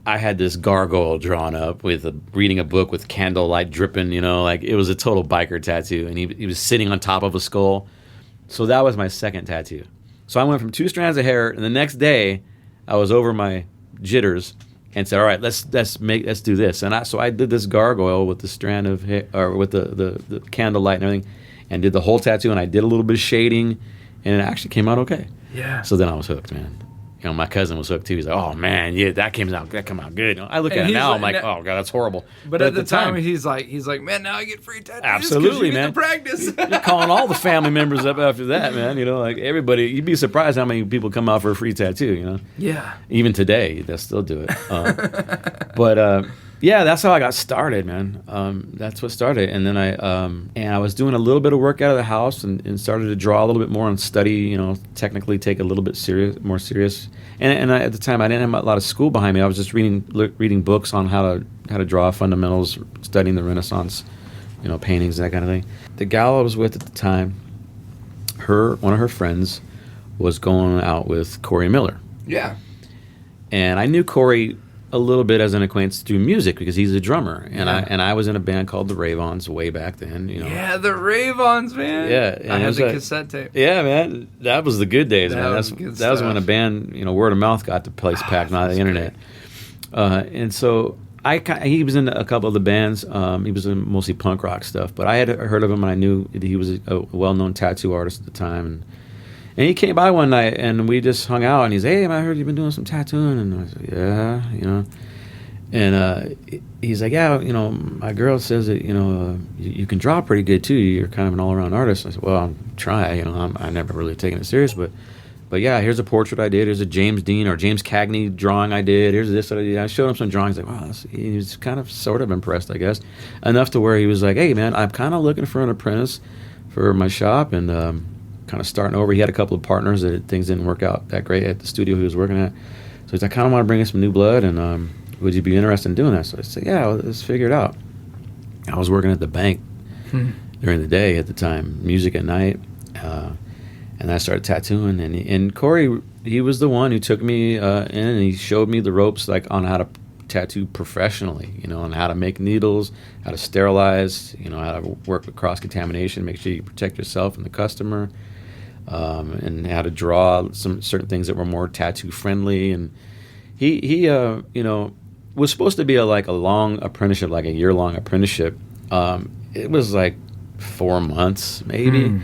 I had this gargoyle drawn up with reading a book with candlelight dripping, it was a total biker tattoo. And he was sitting on top of a skull. So that was my second tattoo. So I went from 2 strands of hair, and the next day I was over my jitters and said, "All right, let's do this." And so I did this gargoyle with the strand of hair, or with the candlelight and everything, and did the whole tattoo. And I did a little bit of shading, and it actually came out okay. Yeah. So then I was hooked, man. My cousin was hooked too. He's like, "Oh man, yeah, that came out good." I look at it now, I'm like, "Oh god, that's horrible." But at the time, he's like, "Man, now I get free tattoos." Absolutely, man. The practice. You're calling all the family members up after that, man. Everybody. You'd be surprised how many people come out for a free tattoo. Yeah. Even today, they still do it. But yeah, that's how I got started, man. That's what started, and then I was doing a little bit of work out of the house, and started to draw a little bit more and study. Technically take a little bit more serious. And at the time, I didn't have a lot of school behind me. I was just reading books on how to draw, fundamentals, studying the Renaissance, paintings, that kind of thing. The gal I was with at the time, one of her friends was going out with Corey Miller. Yeah. And I knew Corey a little bit as an acquaintance through music because he's a drummer, and I was in a band called the Ravons way back then. Yeah, the Ravons, man. Yeah, I had the cassette tape. Yeah, man, that was the good days, man. That was when a band, word of mouth got the place packed, not the internet. And so he was in a couple of the bands. He was in mostly punk rock stuff, but I had heard of him, and I knew he was a well-known tattoo artist at the time. And he came by one night, and we just hung out, and he's, "Hey, I heard you've been doing some tattooing." And I said, "Yeah, And he's like, "Yeah, my girl says that, you can draw pretty good, too. You're kind of an all-around artist." I said, "Well, I'm trying. I never really taken it serious, but yeah, here's a portrait I did. Here's a James Dean or James Cagney drawing I did. Here's this that I did." I showed him some drawings. Like, wow, he was kind of sort of impressed, I guess, enough to where he was like, "Hey, man, I'm kind of looking for an apprentice for my shop, and kind of starting over." He had a couple of partners that things didn't work out that great at the studio he was working at. So he's like, "I kind of want to bring in some new blood, and would you be interested in doing that?" So I said, "Yeah, let's figure it out." I was working at the bank during the day at the time, music at night, and I started tattooing. And Corey, he was the one who took me in, and he showed me the ropes, like on how to tattoo professionally, on how to make needles, how to sterilize, how to work with cross-contamination, make sure you protect yourself and the customer, and how to draw some certain things that were more tattoo friendly. And he was supposed to be a long apprenticeship, like a year-long apprenticeship. It was like 4 months, maybe,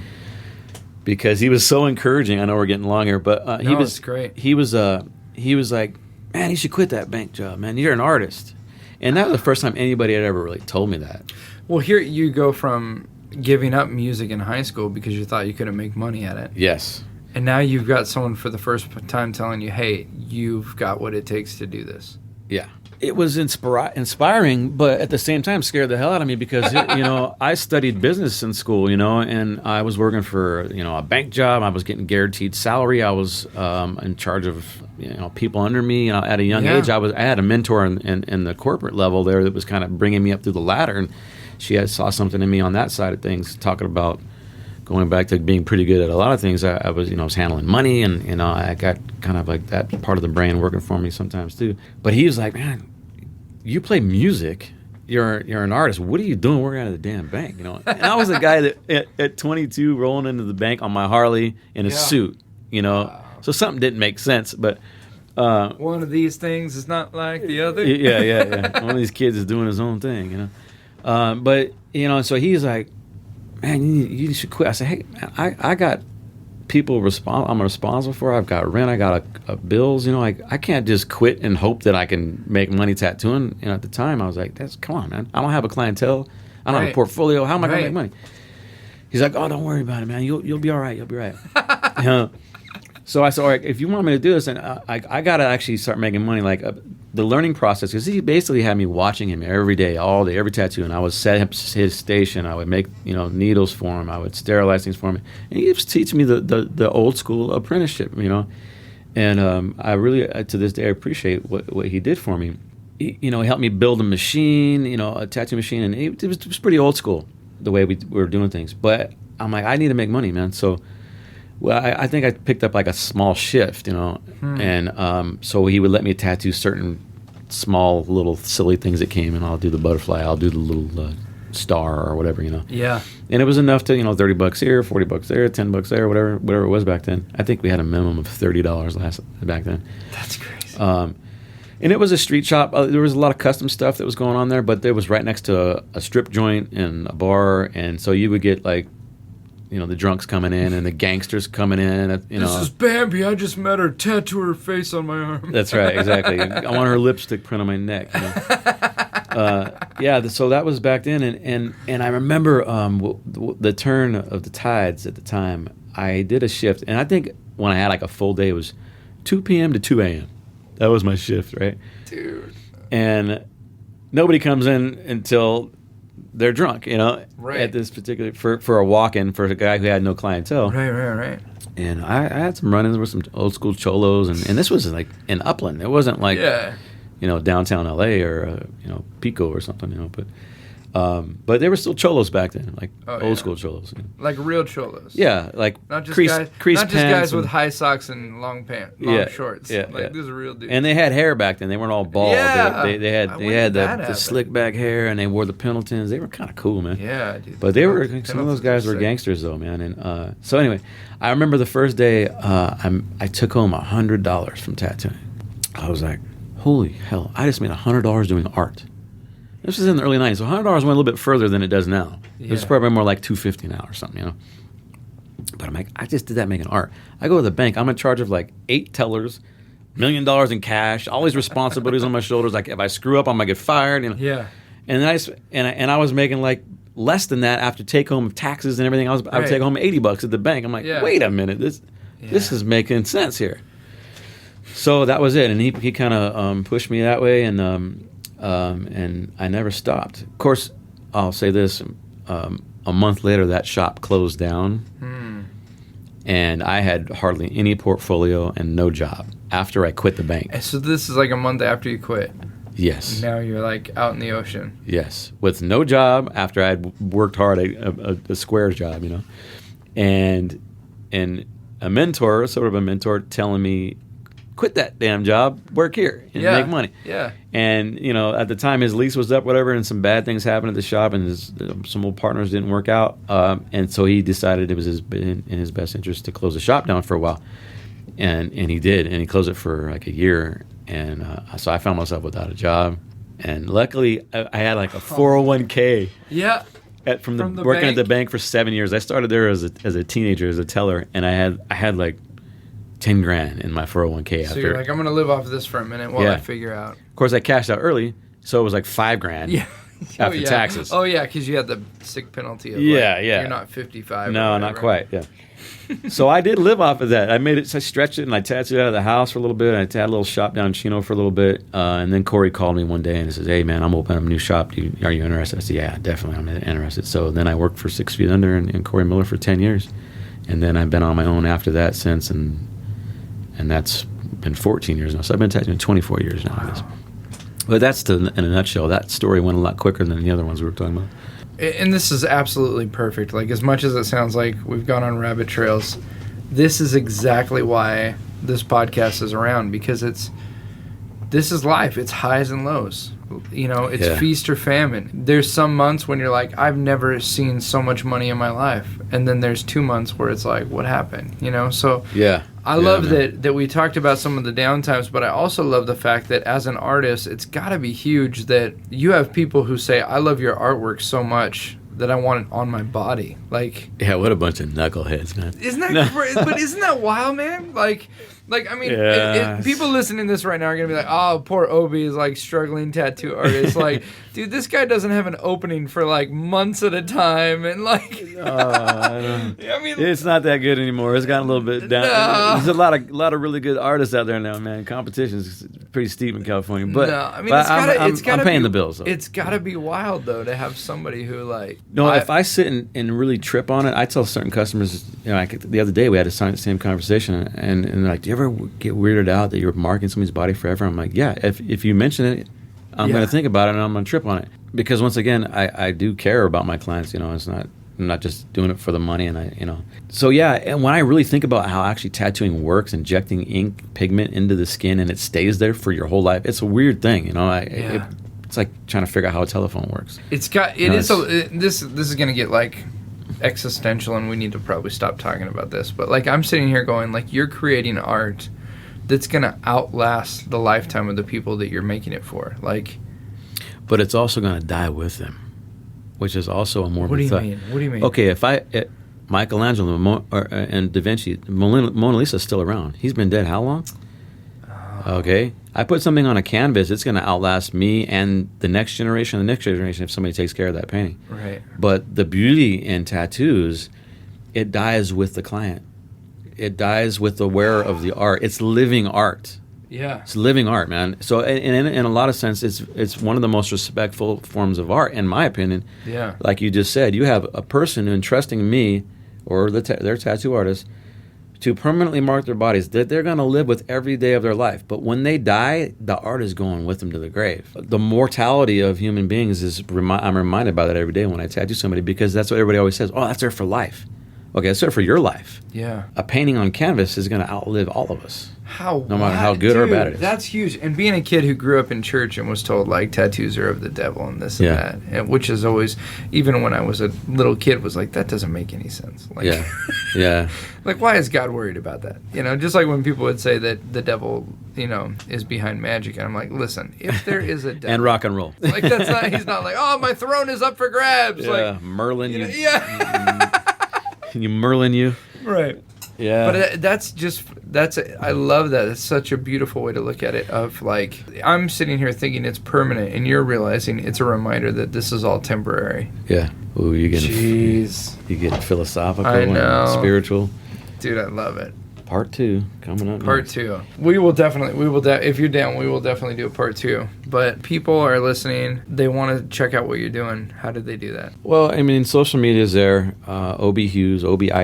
because he was so encouraging. I know we're getting long here, but he was great. He was like, man, you should quit that bank job, man. You're an artist, and that was the first time anybody had ever really told me that. Well, here you go from giving up music in high school because you thought you couldn't make money at it. Yes. And now you've got someone for the first time telling you, hey, you've got what it takes to do this. Yeah. It was inspiring, but at the same time scared the hell out of me because, I studied business in school, and I was working for, a bank job. I was getting guaranteed salary. I was in charge of, people under me. At a young age, I had a mentor in the corporate level there that was kind of bringing me up through the ladder. And she saw something in me on that side of things, talking about going back to being pretty good at a lot of things. I was handling money, and I got kind of like that part of the brain working for me sometimes too. But he was like, man, you play music, you're an artist. What are you doing working at a damn bank? And I was a guy that at 22 rolling into the bank on my Harley in a suit. So something didn't make sense, but. One of these things is not like the other. Yeah. One of these kids is doing his own thing, But, so he's like, man, you should quit. I said, hey, man, I got people I'm responsible for. I've got rent. I got bills. I can't just quit and hope that I can make money tattooing. At the time, I was like, come on, man. I don't have a clientele. I don't have a portfolio. How am I going to make money? He's like, oh, don't worry about it, man. You'll be all right. You'll be right. So I said, all right, if you want me to do this, and I got to actually start making money, like the learning process, because he basically had me watching him every day, all day, every tattoo, and I would set up his station. I would make needles for him. I would sterilize things for him, and he was teaching me the old school apprenticeship, And I really, to this day, I appreciate what he did for me. He helped me build a machine, a tattoo machine, and it was pretty old school the way we were doing things. But I'm like, I need to make money, man. So. Well, I think I picked up like a small shift, and so he would let me tattoo certain small little silly things that came, and I'll do the butterfly, I'll do the little star or whatever, Yeah. And it was enough to, $30 here, $40 there, $10 there, whatever it was back then. I think we had a minimum of $30 back then. That's crazy. And it was a street shop. There was a lot of custom stuff that was going on there, but it was right next to a strip joint and a bar, and so you would get like. The drunks coming in and the gangsters coming in. This is Bambi. I just met her. Tattoo her face on my arm. That's right, exactly. I want her lipstick print on my neck. So that was back then, and I remember the turn of the tides at the time. I did a shift, and I think when I had like a full day, it was 2 p.m. to 2 a.m. That was my shift, right? Dude. And nobody comes in until. They're drunk, right. At this particular for a walk-in for a guy who had no clientele. Right. And I had some run-ins with some old school cholos, and this was like in Upland. It wasn't like downtown LA or Pico or something, but they were still cholos back then, like old school cholos. Like real cholos. Yeah, like not just crease guys with high socks and long shorts. Yeah, These are real dudes. And they had hair back then. They weren't all bald. Yeah. They had the slick back hair, and they wore the Pendletons. They were kind of cool, man. Yeah, dude. But some of those guys were gangsters, though, man. And so anyway, I remember the first day I took home $100 from tattooing. I was like, holy hell! I just made $100 doing art. This was in the early 90s, so $100 went a little bit further than it does now. Yeah. It's probably more like $250 now or something, But I'm like, I just did that making art. I go to the bank, I'm in charge of like 8 tellers, $1 million in cash, all these responsibilities on my shoulders. Like if I screw up, I'm gonna get fired. Yeah. And I was making like less than that after take home taxes and everything. I would take home $80 at the bank. I'm like, wait a minute, this is making sense here. So that was it, and he kind of pushed me that way, and I never stopped. Of course, I'll say this: a month later, that shop closed down, and I had hardly any portfolio and no job after I quit the bank. And so this is like a month after you quit. Yes. Now you're like out in the ocean. Yes, with no job after I'd worked hard a squares job, and a mentor, sort of a mentor, telling me, quit that damn job, work here, and make money. Yeah. And, at the time his lease was up, whatever, and some bad things happened at the shop, and some old partners didn't work out. And so he decided it was in his best interest to close the shop down for a while. And he did, and he closed it for like a year. And so I found myself without a job. And luckily, I had like a 401k. Yeah. From the working bank? at the bank for 7 years. I started there as a teenager, as a teller, and I had like 10 grand in my 401k. So after. you're like, I'm gonna live off of this for a minute while Yeah. I figure out. Of course, I cashed out early, so it was like 5 grand Yeah. after yeah. taxes. Oh yeah, because you had the sick penalty of Yeah, like, yeah. you're not 55. No, or not whatever. quite. Yeah. So I did live off of that. I stretched it, and I tattooed out of the house for a little bit. I had a little shop down in Chino for a little bit, and then Corey called me one day and he says, "Hey man, I'm opening up a new shop. Are you interested?" I said, "Yeah, definitely, I'm interested." So then I worked for 6 Feet Under and Corey Miller for 10 years, and then I've been on my own after that since, and that's been 14 years now. So I've been tattooing 24 years now, I guess. But that's in a nutshell. That story went a lot quicker than the other ones we were talking about. And this is absolutely perfect. Like, as much as it sounds like we've gone on rabbit trails, this is exactly why this podcast is around, because this is life. It's highs and lows. You know, it's feast or famine. There's some months when you're like, I've never seen so much money in my life. And then there's 2 months where it's like, what happened? You know, so Yeah. I love that we talked about some of the downtimes, but I also love the fact that as an artist, it's got to be huge that you have people who say, I love your artwork so much that I want it on my body. Like, Yeah, what a bunch of knuckleheads, man. isn't that but isn't that wild, man? Like I mean, Yeah. people listening to this right now are gonna be like, "Oh, poor Obie is like struggling tattoo artist." Like, dude, this guy doesn't have an opening for like months at a time, and like, I mean, It's not that good anymore. It's gotten a little bit down. No. There's a lot of really good artists out there now, man. Competition's pretty steep in California, but, no, I mean, but it's gotta I'm paying be, the bills. So. It's gotta be wild though to have somebody who like. No, if I sit and really trip on it, I tell certain customers, you know, like the other day we had the same conversation, and they're like, "Do you ever get weirded out that you're marking somebody's body forever?" I'm like, "Yeah, if you mention it, I'm going to think about it and I'm going to trip on it." Because once again, I do care about my clients, you know, I'm not just doing it for the money, and you know. So yeah, and when I really think about how actually tattooing works, injecting ink pigment into the skin and it stays there for your whole life, it's a weird thing, you know. It's like trying to figure out how a telephone works. This is gonna get like existential, and we need to probably stop talking about this. But like, I'm sitting here going, like, you're creating art that's gonna outlast the lifetime of the people that you're making it for. Like, but it's also gonna die with them, which is also a morbid what do you thought. mean? What do you mean? Okay, if Michelangelo and Da Vinci, Mona Lisa's still around. He's been dead how long? Okay, I put something on a canvas, it's going to outlast me and the next generation if somebody takes care of that painting. Right. But the beauty in tattoos, it dies with the client. It dies with the wearer of the art. It's living art. Yeah. It's living art, man. So in a lot of sense, it's one of the most respectful forms of art, in my opinion. Yeah. Like you just said, you have a person entrusting me or their tattoo artist to permanently mark their bodies that they're going to live with every day of their life. But when they die, the art is going with them to the grave. The mortality of human beings I'm reminded by that every day when I tattoo somebody, because that's what everybody always says. Oh, that's there for life. Okay, that's there for your life. Yeah. A painting on canvas is going to outlive all of us. No matter how good or bad it is. That's huge. And being a kid who grew up in church and was told, like, tattoos are of the devil and this and that, and which is always, even when I was a little kid, was like, that doesn't make any sense. Like, yeah. Like, why is God worried about that? You know, just like when people would say that the devil, you know, is behind magic. And I'm like, listen, if there is a devil. And rock and roll. Like, he's not like, oh, my throne is up for grabs. Yeah, like, Merlin. You know, yeah. You Merlin you. Right. Yeah. But I love that. It's such a beautiful way to look at it, of like, I'm sitting here thinking it's permanent, and you're realizing it's a reminder that this is all temporary. Yeah. Ooh, you're getting philosophical I know. and spiritual. Dude, I love it. Part 2 coming up. Part 2. We will if you're down, we will definitely do a part 2. But people are listening. They want to check out what you're doing. How did they do that? Well, I mean, social media is there. Obie Hughes, ObieHughes.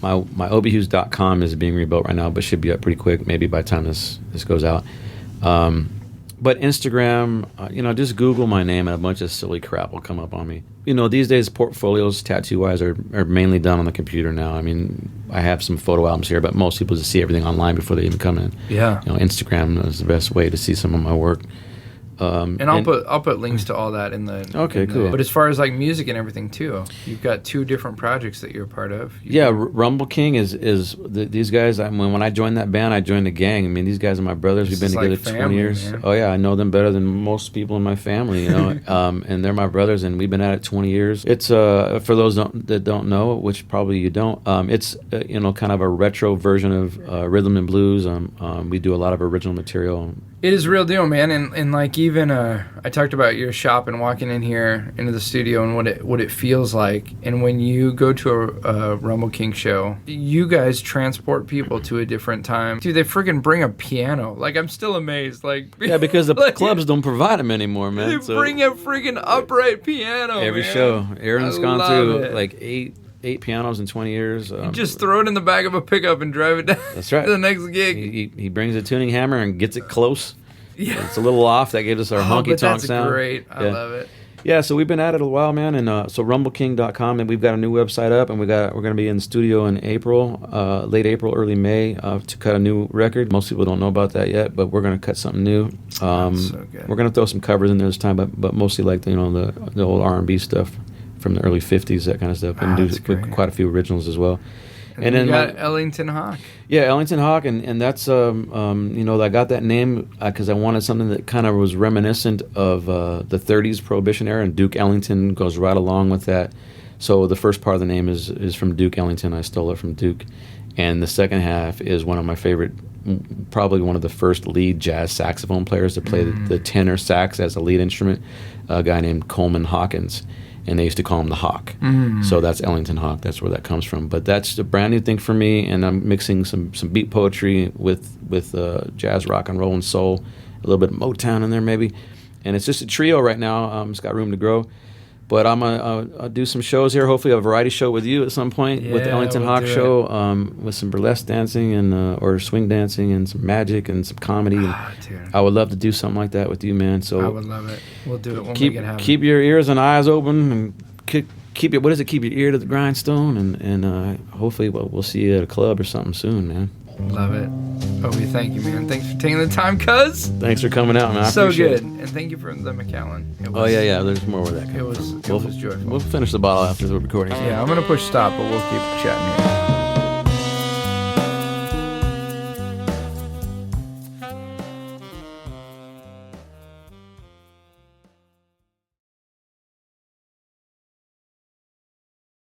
My ObieHughes.com is being rebuilt right now, but should be up pretty quick, maybe by the time this goes out. But Instagram, just Google my name and a bunch of silly crap will come up on me. You know, these days portfolios, tattoo-wise, are mainly done on the computer now. I mean, I have some photo albums here, but most people just see everything online before they even come in. Yeah. You know, Instagram is the best way to see some of my work. And I'll put links to all that in the. Okay, cool. But as far as like music and everything too, you've got 2 different projects that you're a part of. Rumble King is these guys. When I joined that band, I joined a gang. I mean, these guys are my brothers. We've been together 20 years. Man. Oh yeah, I know them better than most people in my family. You know, and they're my brothers, and we've been at it 20 years. It's for those that don't know, which probably you don't. It's kind of a retro version of rhythm and blues. We do a lot of original material. It is real deal, man, and like even I talked about your shop and walking in here into the studio and what it feels like, and when you go to a Rumble King show, you guys transport people to a different time. Dude, they freaking bring a piano. Like I'm still amazed. Like because the clubs don't provide them anymore, man. They bring a freaking upright piano every man. Show. Aaron's gone through like eight pianos in 20 years. You just throw it in the back of a pickup and drive it down. That's right. To the next gig. He brings a tuning hammer and gets it close. Yeah. It's a little off. That gives us our honky tonk sound. That's great. I love it. Yeah, so we've been at it a while, man, and so rumbleking.com, and we've got a new website up, and we're going to be in the studio in April, late April, early May, to cut a new record. Most people don't know about that yet, but we're going to cut something new. That's so good. We're going to throw some covers in there this time, but mostly like the old R&B stuff from the early 50s, that kind of stuff, and do quite a few originals as well. And then you got Ellington Hawk. Yeah, Ellington Hawk, and that's I got that name because I wanted something that kind of was reminiscent of the 30s Prohibition era, and Duke Ellington goes right along with that. So the first part of the name is from Duke Ellington. I stole it from Duke, and the second half is one of my favorite, probably one of the first lead jazz saxophone players to play the tenor sax as a lead instrument, a guy named Coleman Hawkins. And they used to call him the Hawk. So that's Ellington Hawk. That's where that comes from. But that's a brand new thing for me, and I'm mixing some beat poetry with jazz, rock and roll, and soul, a little bit of Motown in there maybe. And it's just a trio right now. It's got room to grow. But I'm gonna do some shows here. Hopefully, a variety show with you at some point with the Ellington Hawk show, with some burlesque dancing and or swing dancing and some magic and some comedy. I would love to do something like that with you, man. So I would love it. We'll do it when we get happen. Keep your ears and eyes open and keep your ear to the grindstone and hopefully we'll see you at a club or something soon, man. Love it. Obie, thank you, man. Thanks for taking the time, cuz. Thanks for coming out, man. So good. And thank you for the McAllen. Yeah. There's more where that comes from. It was joyful. We'll finish the bottle after the recording. Yeah, I'm going to push stop, but we'll keep chatting here.